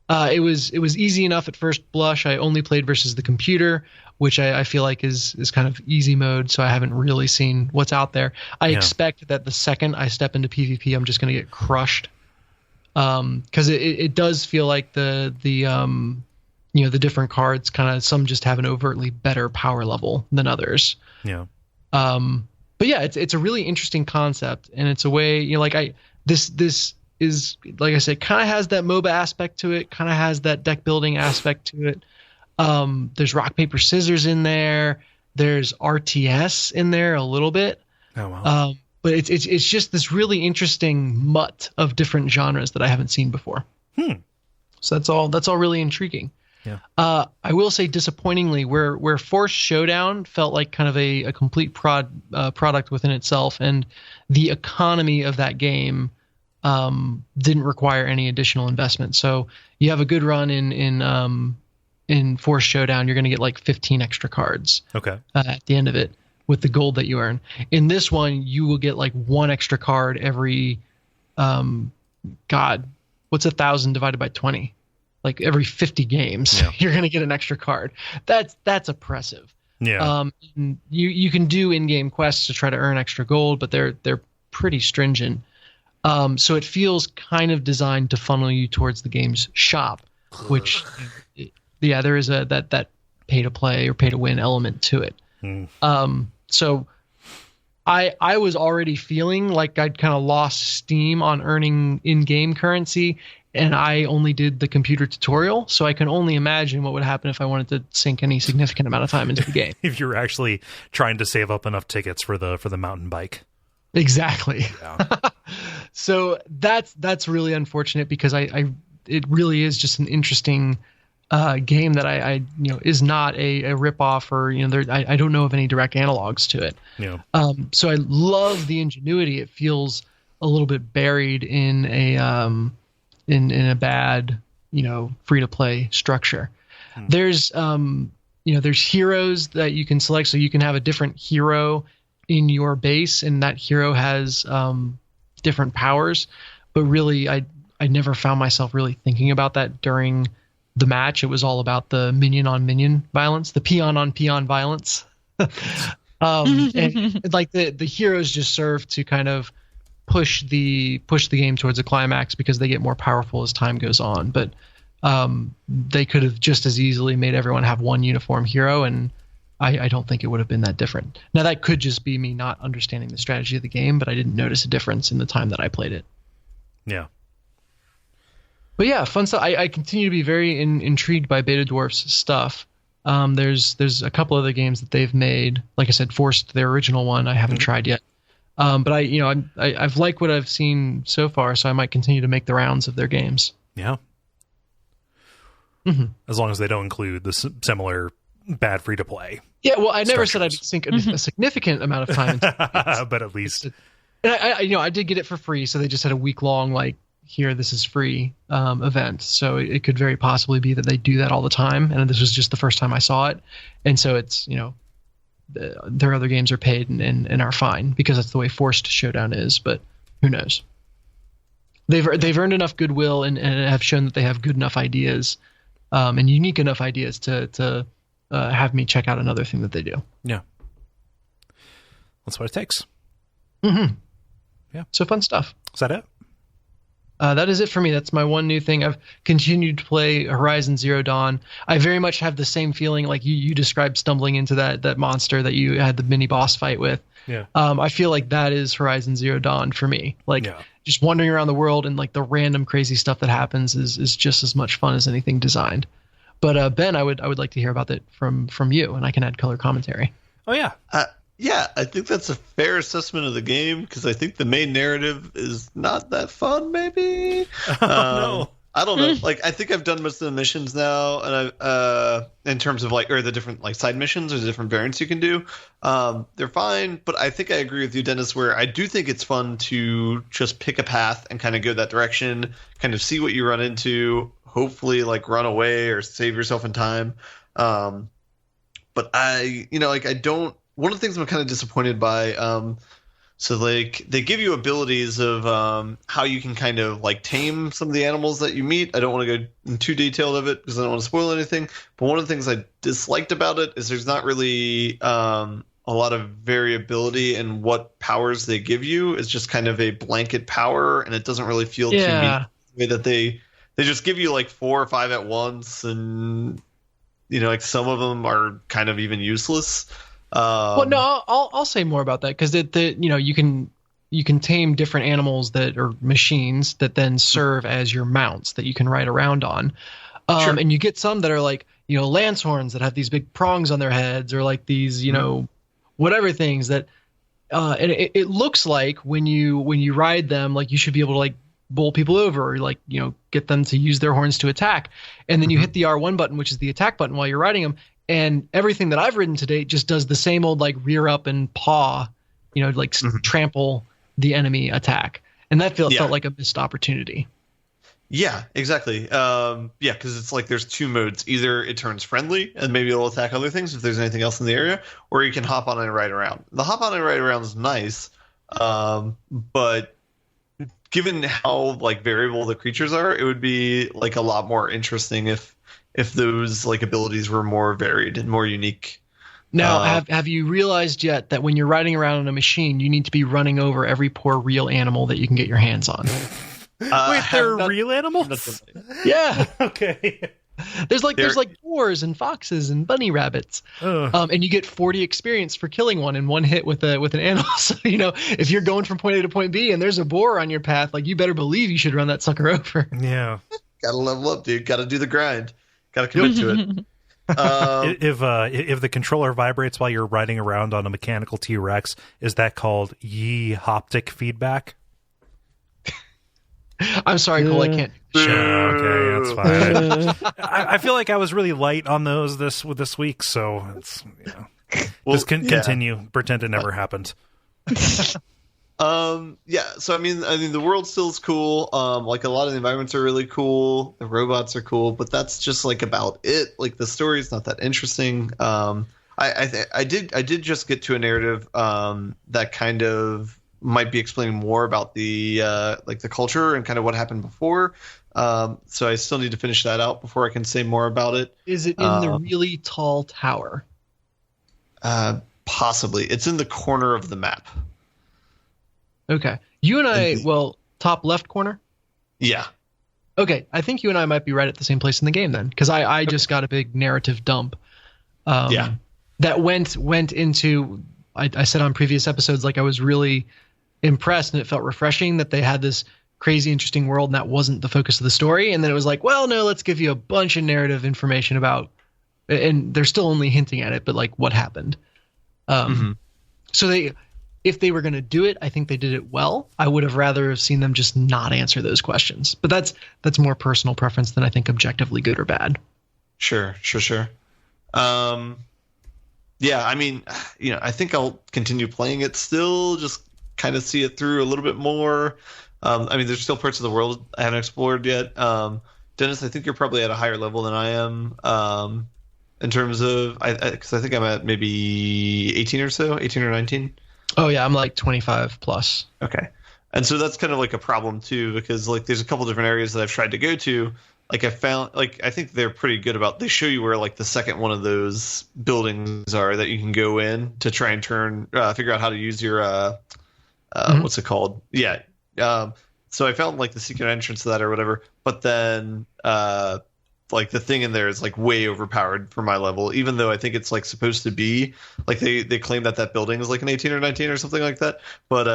it was easy enough at first blush. I only played versus the computer, which I feel like is kind of easy mode, so I haven't really seen what's out there. I expect that the second I step into PvP, I'm just going to get crushed. Because it does feel like the different cards kind of, some just have an overtly better power level than others.
Yeah.
But yeah, it's a really interesting concept, and it's a way, this is, like I said, kind of has that MOBA aspect to it, kind of has that deck building aspect to it. There's rock, paper, scissors in there. There's RTS in there a little bit.
Oh wow.
But it's just this really interesting mutt of different genres that I haven't seen before. So that's all really intriguing.
Yeah.
I will say, disappointingly, where Force Showdown felt like kind of a complete product within itself, and the economy of that game didn't require any additional investment. So you have a good run in Force Showdown, you're going to get like 15 extra cards.
Okay.
At the end of it, with the gold that you earn. In this one, you will get like one extra card every, what's 1,000 divided by 20? Like every 50 games, you're going to get an extra card. That's oppressive.
Yeah.
You can do in-game quests to try to earn extra gold, but they're pretty stringent. So it feels kind of designed to funnel you towards the game's shop, which, there is that pay to play or pay to win element to it. So I was already feeling like I'd kind of lost steam on earning in-game currency, and I only did the computer tutorial, so I can only imagine what would happen if I wanted to sink any significant amount of time into the game.
If you're actually trying to save up enough tickets for the mountain bike.
Exactly.
Yeah.
So that's really unfortunate, because it really is just an interesting game that I is not a ripoff, or I don't know of any direct analogs to it.
Yeah.
So I love the ingenuity. It feels a little bit buried in a bad free to play structure. There's there's heroes that you can select, so you can have a different hero in your base, and that hero has different powers. But really, I never found myself really thinking about that during the match. It was all about the minion on minion violence, the peon on peon violence. And like the heroes just serve to kind of push the game towards a climax, because they get more powerful as time goes on. But they could have just as easily made everyone have one uniform hero, and I don't think it would have been that different. Now, that could just be me not understanding the strategy of the game, but I didn't notice a difference in the time that I played it.
Yeah.
But yeah, fun stuff. I continue to be very intrigued by Beta Dwarf's stuff. There's a couple other games that they've made. Like I said, Forced, their original one, I haven't tried yet. But I've liked what I've seen so far, so I might continue to make the rounds of their games.
Yeah. As long as they don't include the similar bad free to play.
Yeah, well, I never said I'd sink a significant amount of time into it.
But at least.
And I did get it for free, so they just had a week-long, here, this is free event. So it could very possibly be that they do that all the time, and this was just the first time I saw it. And so it's, their other games are paid and are fine, because that's the way Forced Showdown is, but who knows? They've earned enough goodwill and have shown that they have good enough ideas and unique enough ideas to have me check out another thing that they do.
Yeah. That's what it takes.
Yeah. So fun stuff.
Is that it?
That is it for me. That's my one new thing. I've continued to play Horizon Zero Dawn. I very much have the same feeling like you described, stumbling into that monster that you had the mini boss fight with.
Yeah.
I feel like that is Horizon Zero Dawn for me. Like just wandering around the world and like the random crazy stuff that happens is just as much fun as anything designed. But Ben, I would like to hear about that from you, and I can add color commentary.
Oh yeah.
Yeah, I think that's a fair assessment of the game because I think the main narrative is not that fun. Maybe.
No.
I don't know. Like, I think I've done most of the missions now, and I, in terms of like, or the different like side missions or the different variants you can do, they're fine. But I think I agree with you, Dennis, where I do think it's fun to just pick a path and kind of go that direction, kind of see what you run into, hopefully like run away or save yourself in time. But I don't. One of the things I'm kind of disappointed by, so like they give you abilities of how you can kind of like tame some of the animals that you meet. I don't want to go in too detailed of it because I don't want to spoil anything. But one of the things I disliked about it is there's not really a lot of variability in what powers they give you. It's just kind of a blanket power, and it doesn't really feel to me the way that they just give you like 4 or 5 at once, and like some of them are kind of even useless.
Well, no, I'll say more about that because you can tame different animals that are machines that then serve as your mounts that you can ride around on.
Sure.
And you get some that are like lance horns that have these big prongs on their heads, or like these whatever things that and it looks like when you ride them, like you should be able to like bowl people over, or like get them to use their horns to attack, and then you hit the R1 button, which is the attack button, while you're riding them. And everything that I've ridden to date just does the same old like rear up and paw, trample the enemy attack. And that felt like a missed opportunity.
Yeah, exactly. Because it's like there's 2 modes. Either it turns friendly and maybe it'll attack other things if there's anything else in the area, or you can hop on and ride around. The hop on and ride around is nice, but given how like variable the creatures are, it would be like a lot more interesting if those like abilities were more varied and more unique.
Now, have you realized yet that when you're riding around on a machine, you need to be running over every poor real animal that you can get your hands on?
Wait, they're real animals?
Yeah.
Okay.
There's boars and foxes and bunny rabbits, and you get 40 experience for killing one in one hit with an animal. So if you're going from point A to point B and there's a boar on your path, like you better believe you should run that sucker over.
Yeah.
Gotta level up, dude. Gotta do the grind. Gotta commit to it.
If the controller vibrates while you're riding around on a mechanical T-Rex, is that called haptic feedback?
I'm sorry, Kole, I can't.
Sure, okay, that's fine. I feel like I was really light on those this week, so it's just continue. Pretend it never happened.
So I mean the world still is cool. Like a lot of the environments are really cool. The robots are cool, but that's just like about it. Like the story is not that interesting. I did just get to a narrative that kind of might be explaining more about the like the culture and kind of what happened before. So I still need to finish that out before I can say more about it.
Is it in the really tall tower?
Possibly. It's in the corner of the map.
Okay. You and I, top left corner?
Yeah.
Okay. I think you and I might be right at the same place in the game then, because I just got a big narrative dump. That went into, I said on previous episodes, like I was really impressed and it felt refreshing that they had this crazy interesting world and that wasn't the focus of the story. And then it was like, well, no, let's give you a bunch of narrative information about, and they're still only hinting at it, but like what happened. So if they were going to do it, I think they did it well. I would have rather seen them just not answer those questions. But that's more personal preference than I think objectively good or bad.
Sure. Yeah, I mean, I think I'll continue playing it still, just kind of see it through a little bit more. I mean, there's still parts of the world I haven't explored yet. Dennis, I think you're probably at a higher level than I am in terms of, because I think I'm at maybe 18 or 19.
Oh yeah, I'm like 25 plus.
Okay. And so that's kind of like a problem too, because like there's a couple different areas that I've tried to go to. Like I found, like I think they're pretty good about, they show you where like the second one of those buildings are that you can go in to try and figure out how to use your what's it called? Yeah. So so I found like the secret entrance to that or whatever, but then like the thing in there is like way overpowered for my level, even though I think it's like supposed to be like they claim that building is like an 18 or 19 or something like that, but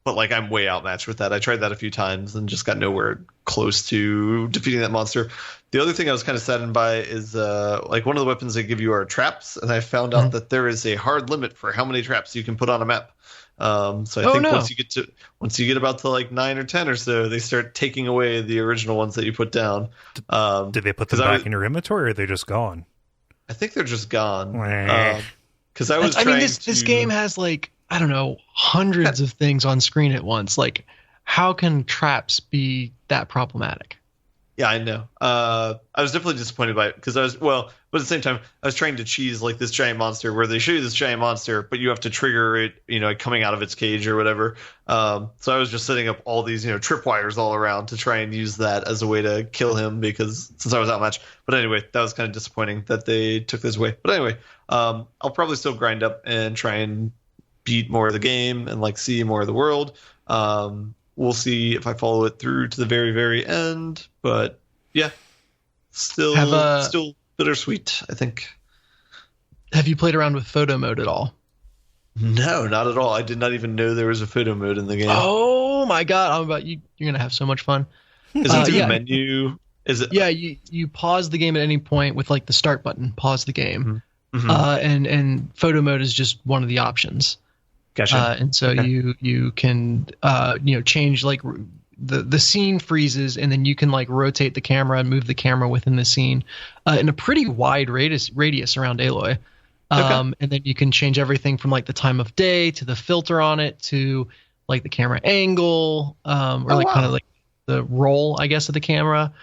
like I'm way outmatched with that. I tried that a few times and just got nowhere close to defeating that monster. The other thing I was kind of saddened by is like one of the weapons they give you are traps, and I found out that there is a hard limit for how many traps you can put on a map. So I think once you get about to like 9 or 10 or so, they start taking away the original ones that you put down.
Did they put them back in your inventory, or are they just gone?
I think they're just gone. Because
this game has like, I don't know, hundreds of things on screen at once. Like, how can traps be that problematic?
Yeah, I know. I was definitely disappointed by it because but at the same time, I was trying to cheese like this giant monster where they show you this giant monster, but you have to trigger it, coming out of its cage or whatever. So I was just setting up all these, tripwires all around to try and use that as a way to kill him since I was outmatched. But anyway, that was kind of disappointing that they took this away. But anyway, I'll probably still grind up and try and beat more of the game and like see more of the world. We'll see if I follow it through to the very, very end. But yeah, still bittersweet, I think.
Have you played around with photo mode at all?
No, not at all. I did not even know there was a photo mode in the game.
Oh my god! You're gonna have so much fun.
Is it the menu? Is it?
Yeah, you pause the game at any point with like the start button. Pause the game, and photo mode is just one of the options.
Gotcha.
And so you can change like the scene freezes, and then you can like rotate the camera and move the camera within the scene in a pretty wide radius around Aloy. And then you can change everything from like the time of day to the filter on it to like the camera angle, kind of like the roll, I guess, of the camera.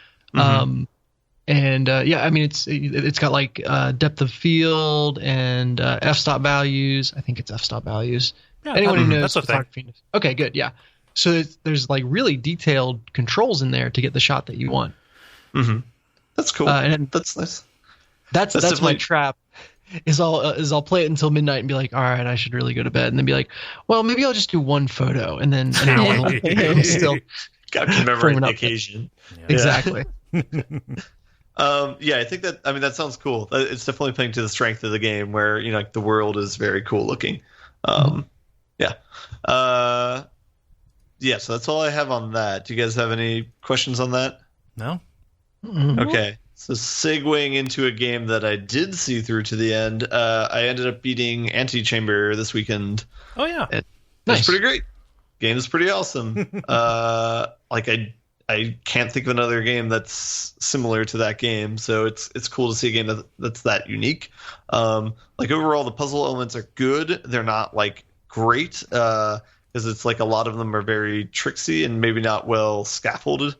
It's got like depth of field and f-stop values. I think it's f-stop values. Yeah, anyone who knows photography knows. Okay, good. Yeah. So there's like really detailed controls in there to get the shot that you want.
That's cool. And that's nice.
That's my trap. I'll play it until midnight and be like, all right, I should really go to bed, and then be like, well, maybe I'll just do one photo, and then an hour later, I'm still
got to commemorate the occasion.
Yeah. Exactly.
I think that sounds cool. It's definitely playing to the strength of the game, where like the world is very cool looking. So that's all I have on that. Do you guys have any questions on that?
No.
Okay. So segueing into a game that I did see through to the end, I ended up beating Antichamber this weekend.
Oh yeah,
it's pretty great. Game is pretty awesome. I can't think of another game that's similar to that game, so it's cool to see a game that's that unique. Like overall, the puzzle elements are good. They're not like great because it's like a lot of them are very tricksy and maybe not well scaffolded.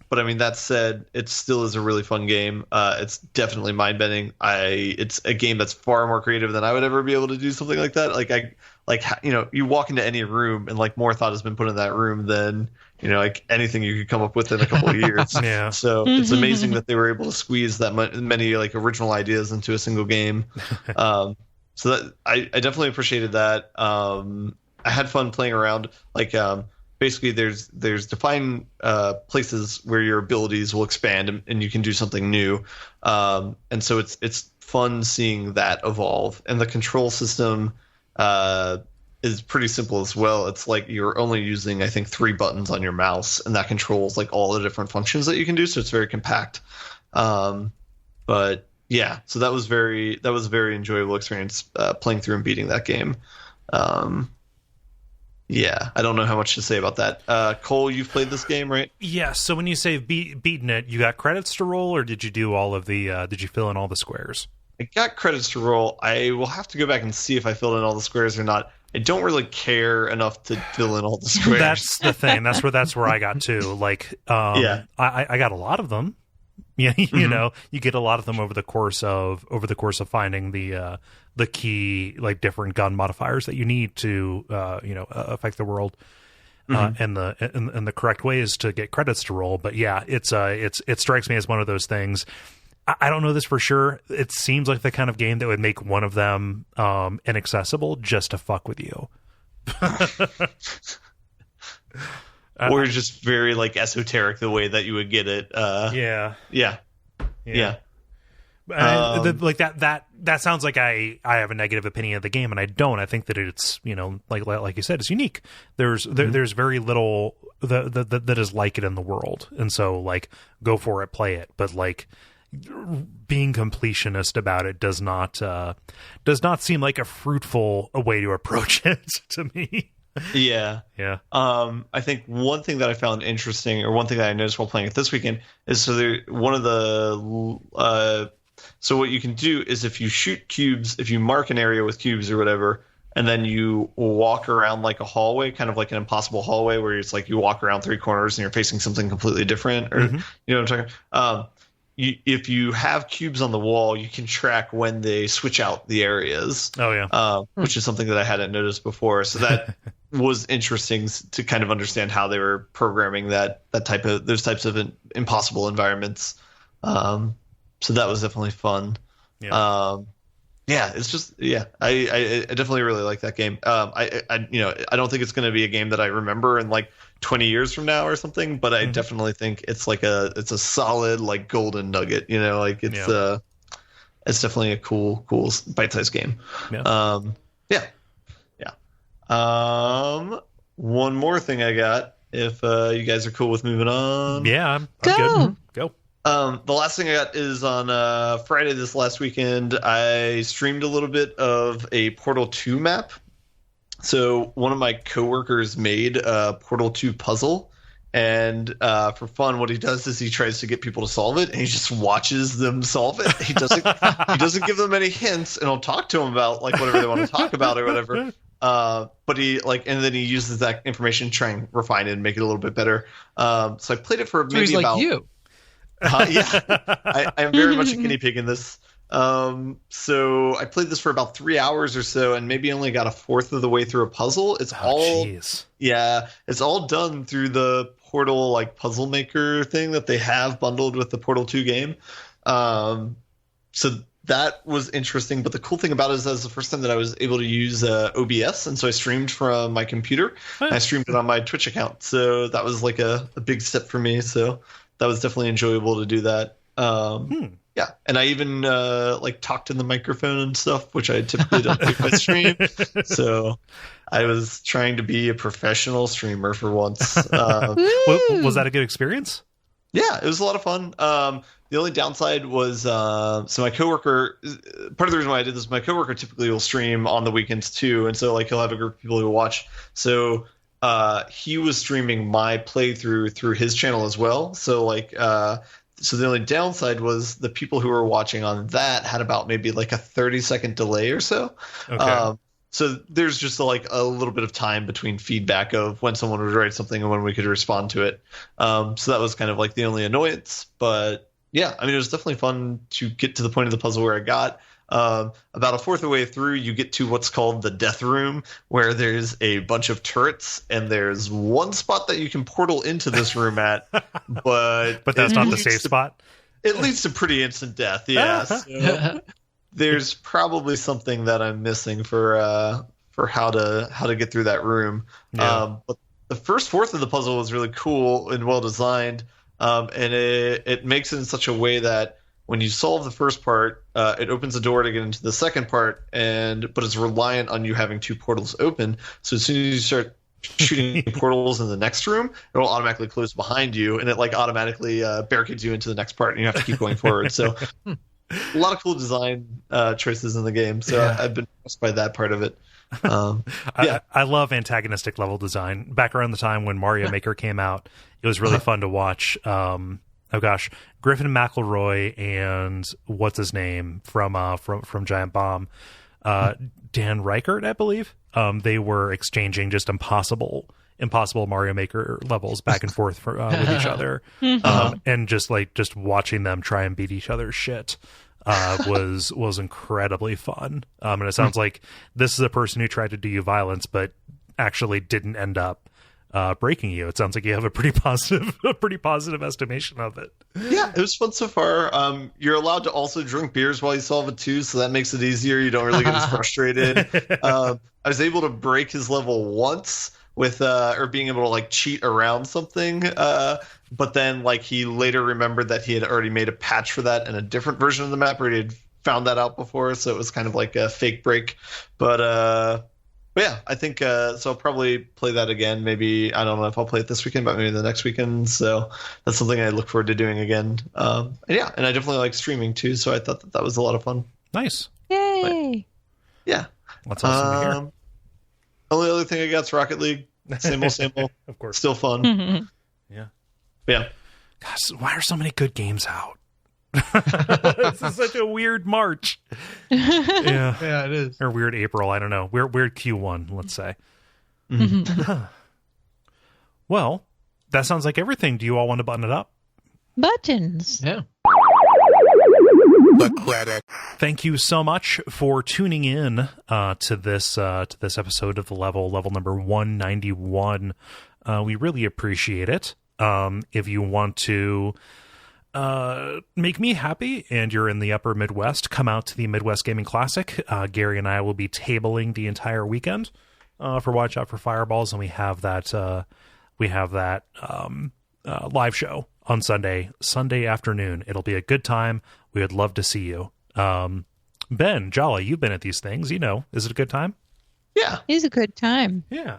But I mean, that said, it still is a really fun game. It's definitely mind-bending. It's a game that's far more creative than I would ever be able to do something like that. You walk into any room and like more thought has been put in that room than like anything you could come up with in a couple of years.
Yeah.
So it's amazing that they were able to squeeze that many like original ideas into a single game. So that I definitely appreciated that. I had fun playing around. Basically, there's defined places where your abilities will expand and you can do something new, and so it's fun seeing that evolve. And the control system is pretty simple as well. It's like you're only using, I think, 3 buttons on your mouse, and that controls like all the different functions that you can do. So it's very compact. But yeah, so that was a very enjoyable experience playing through and beating that game. Yeah, I don't know how much to say about that. Kole, you've played this game, right?
Yeah, so when you say beaten it, you got credits to roll, or did you do all of the, did you fill in all the squares?
I got credits to roll. I will have to go back and see if I filled in all the squares or not. I don't really care enough to fill in all the squares.
That's the thing. That's where I got to. Like, I got a lot of them. Yeah, you get a lot of them over the course of finding the key like different gun modifiers that you need to affect the world, and the correct ways to get credits to roll. But yeah, it strikes me as one of those things. I don't know this for sure. It seems like the kind of game that would make one of them inaccessible just to fuck with you.
Or just very like esoteric the way that you would get it.
Yeah. Like that sounds like I have a negative opinion of the game, and I don't. I think that it's, you know, like you said, it's unique. There's very little that is like it in the world, and so like go for it, play it. But like being completionist about it does not seem like a fruitful way to approach it to me.
Yeah. I think one thing that I found interesting, or one thing that I noticed while playing it this weekend, is so what you can do is if you shoot cubes, if you mark an area with cubes or whatever, and then you walk around like a hallway, kind of like an impossible hallway where it's like you walk around three corners and you're facing something completely different, or you know what I'm talking. If you have cubes on the wall, you can track when they switch out the areas.
Oh yeah,
which is something that I hadn't noticed before. So that was interesting to kind of understand how they were programming those types of impossible environments. So that was definitely fun. I definitely really like that game. I don't think it's going to be a game that I remember in like 20 years from now or something, but I definitely think it's it's a solid like golden nugget, you know, like it's definitely a cool bite-sized game. One more thing I got, if you guys are cool with moving on.
Yeah, I'm good. Go.
The last thing I got is on Friday this last weekend. I streamed a little bit of a Portal 2 map. So one of my coworkers made a Portal 2 puzzle, and for fun, what he does is he tries to get people to solve it, and he just watches them solve it. He doesn't give them any hints, and he'll talk to them about like whatever they want to talk about or whatever. But he and then he uses that information to try and refine it and make it a little bit better. So I played it for maybe
he's
about
like you.
I am very much a guinea pig in this. So I played this for about 3 hours or so, and maybe only got a fourth of the way through a puzzle. It's all done through the Portal like puzzle maker thing that they have bundled with the Portal 2 game. So that was interesting. But the cool thing about it is that was the first time that I was able to use OBS, and so I streamed from my computer. And I streamed it on my Twitch account, so that was like a big step for me. So that was definitely enjoyable to do that. Yeah, and I even like talked in the microphone and stuff, which I typically don't do my stream. So I was trying to be a professional streamer for once.
Was that a good experience?
Yeah, it was a lot of fun. The only downside was so my coworker. Part of the reason why I did this, my coworker typically will stream on the weekends too, and so like he'll have a group of people who watch. So he was streaming my playthrough through his channel as well. So like. So the only downside was the people who were watching on that had about maybe like a 30-second delay or so.
Okay.
So there's just a little bit of time between feedback of when someone would write something and when we could respond to it. So that was kind of like the only annoyance. But yeah, I mean, it was definitely fun to get to the point of the puzzle where I got. About a fourth of the way through, you get to what's called the death room, where there's a bunch of turrets, and there's one spot that you can portal into this room at, but
that's not the safe spot.
It leads to pretty instant death. Yeah, so there's probably something that I'm missing for how to get through that room.
Yeah.
But the first fourth of the puzzle was really cool and well designed, and it makes it in such a way that when you solve the first part, it opens the door to get into the second part, but it's reliant on you having two portals open. So as soon as you start shooting portals in the next room, it will automatically close behind you, and it like automatically barricades you into the next part, and you have to keep going forward. So a lot of cool design choices in the game. So I've been impressed by that part of it.
I love antagonistic level design. Back around the time when Mario Maker came out, it was really fun to watch. Griffin McElroy and what's his name from Giant Bomb, Dan Reichert, I believe. They were exchanging just impossible Mario Maker levels back and forth with each other, and just watching them try and beat each other's shit was incredibly fun. And it sounds like this is a person who tried to do you violence, but actually didn't end up breaking you. It sounds like you have a pretty positive estimation of it.
Yeah, it was fun so far. You're allowed to also drink beers while you solve it too, so that makes it easier. You don't really get as frustrated. I was able to break his level once with or being able to like cheat around something. But then like he later remembered that he had already made a patch for that in a different version of the map where he had found that out before, so it was kind of like a fake break. But yeah, I think so I'll probably play that again. Maybe, I don't know if I'll play it this weekend, but maybe the next weekend. So that's something I look forward to doing again. And yeah, and I definitely like streaming too, so I thought that was a lot of fun.
Nice.
Yay!
But, yeah.
That's awesome to hear.
Only other thing I got is Rocket League. Same old.
Of course.
Still fun.
Yeah.
Yeah.
Gosh, why are so many good games out? This is such a weird March.
Yeah, it is.
Or weird April, I don't know. Weird Q1, let's say. Well, that sounds like everything. Do you all want to button it up?
Buttons.
Yeah.
Thank you so much for tuning in to this episode of the level number 191. We really appreciate it. If you want to make me happy and you're in the upper Midwest, come out to the Midwest Gaming Classic. Gary and I will be tabling the entire weekend for Watch Out for Fireballs, and we have that live show on Sunday afternoon. It'll be a good time. We would love to see you. Ben, Jala, you've been at these things. You know, is it a good time?
Yeah.
It's a good time.
Yeah.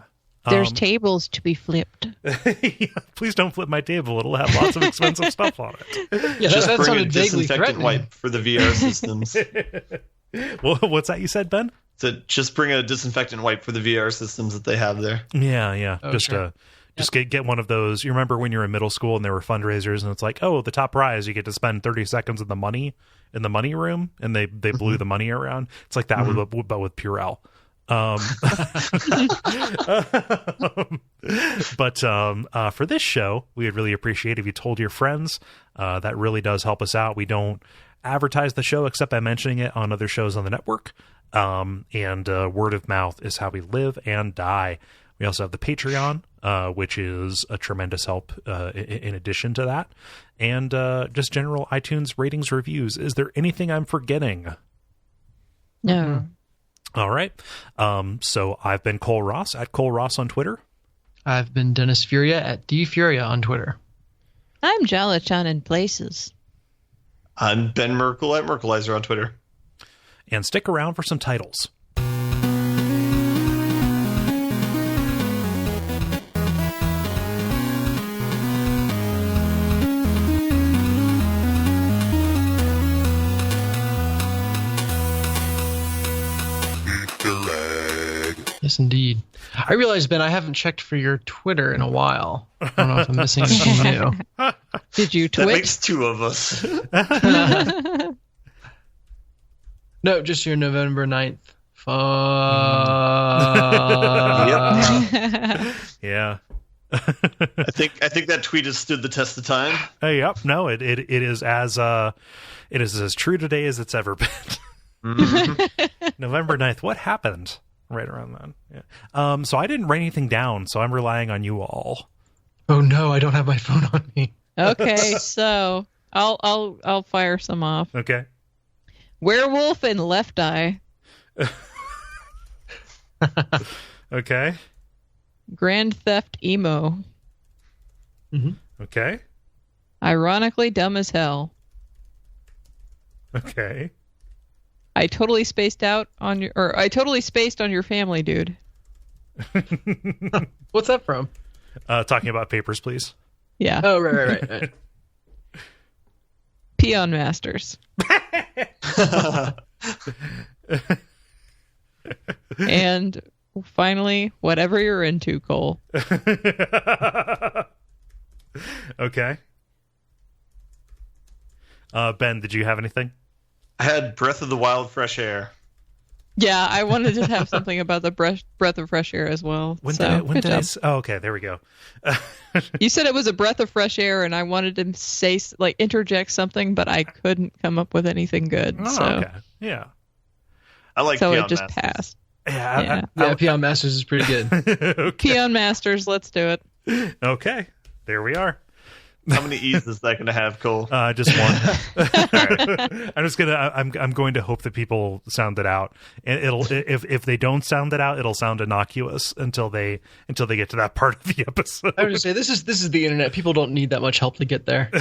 There's tables to be flipped.
Yeah, please don't flip my table. It'll have lots of expensive stuff on it.
Yeah,
Just
that
bring a
sounded vaguely
disinfectant
threatening.
wipe for the VR systems.
Well, what's that you said, Ben?
So just bring a disinfectant wipe for the VR systems that they have there.
Yeah.
Oh,
Just
sure.
get one of those. You remember when you were in middle school and there were fundraisers and it's like, oh, the top prize, you get to spend 30 seconds in the money room, and they blew the money around. It's like that, but with Purell. But for this show, we would really appreciate if you told your friends. That really does help us out. We don't advertise the show except by mentioning it on other shows on the network. And word of mouth is how we live and die. We also have the Patreon, which is a tremendous help in addition to that. And just general iTunes ratings, reviews. Is there anything I'm forgetting?
No.
All right. So I've been Kole Ross at Kole Ross on Twitter.
I've been Dennis Furia at DFuria on Twitter.
I'm Jala-chan in places.
I'm Ben Merkel at Merkelizer on Twitter.
And stick around for some titles.
Yes, indeed. I realize, Ben, I haven't checked for your Twitter in a while. I don't know if I'm missing anything new.
Did you
That
twitch?
makes two of us.
No, just your November 9th.
Yeah.
I think that tweet has stood the test of time.
Yep. No, it is as true today as it's ever been. November 9th. What happened right around then? Yeah. So I didn't write anything down, so I'm relying on you all.
Oh no, I don't have my phone on me.
Okay, so I'll fire some off.
Okay.
Werewolf and Left Eye.
Okay.
Grand Theft Emo.
Okay.
Ironically dumb as hell.
Okay.
I totally spaced on your family, dude.
What's that from?
Talking about Papers, Please.
Yeah.
Oh, right.
Peon Masters. And finally, whatever you're into, Kole.
Okay. Ben, did you have anything?
I had Breath of the Wild Fresh Air.
Yeah, I wanted to have something about the breath of fresh air as well.
When
so,
did I okay, there we go.
You said it was a breath of fresh air, and I wanted to say, like, interject something, but I couldn't come up with anything good.
Oh,
so,
okay. Yeah.
I like
so
Peon
it just
Masters.
passed.
Yeah.
Peon Masters is pretty good.
Okay.
Peon Masters, let's do it.
Okay. There we are.
How many E's is that going to have, Cole?
Just one. I'm going to hope that people sound it out, and if they don't sound it out, it'll sound innocuous until they get to that part of the episode.
I would just say this is the internet. People don't need that much help to get there.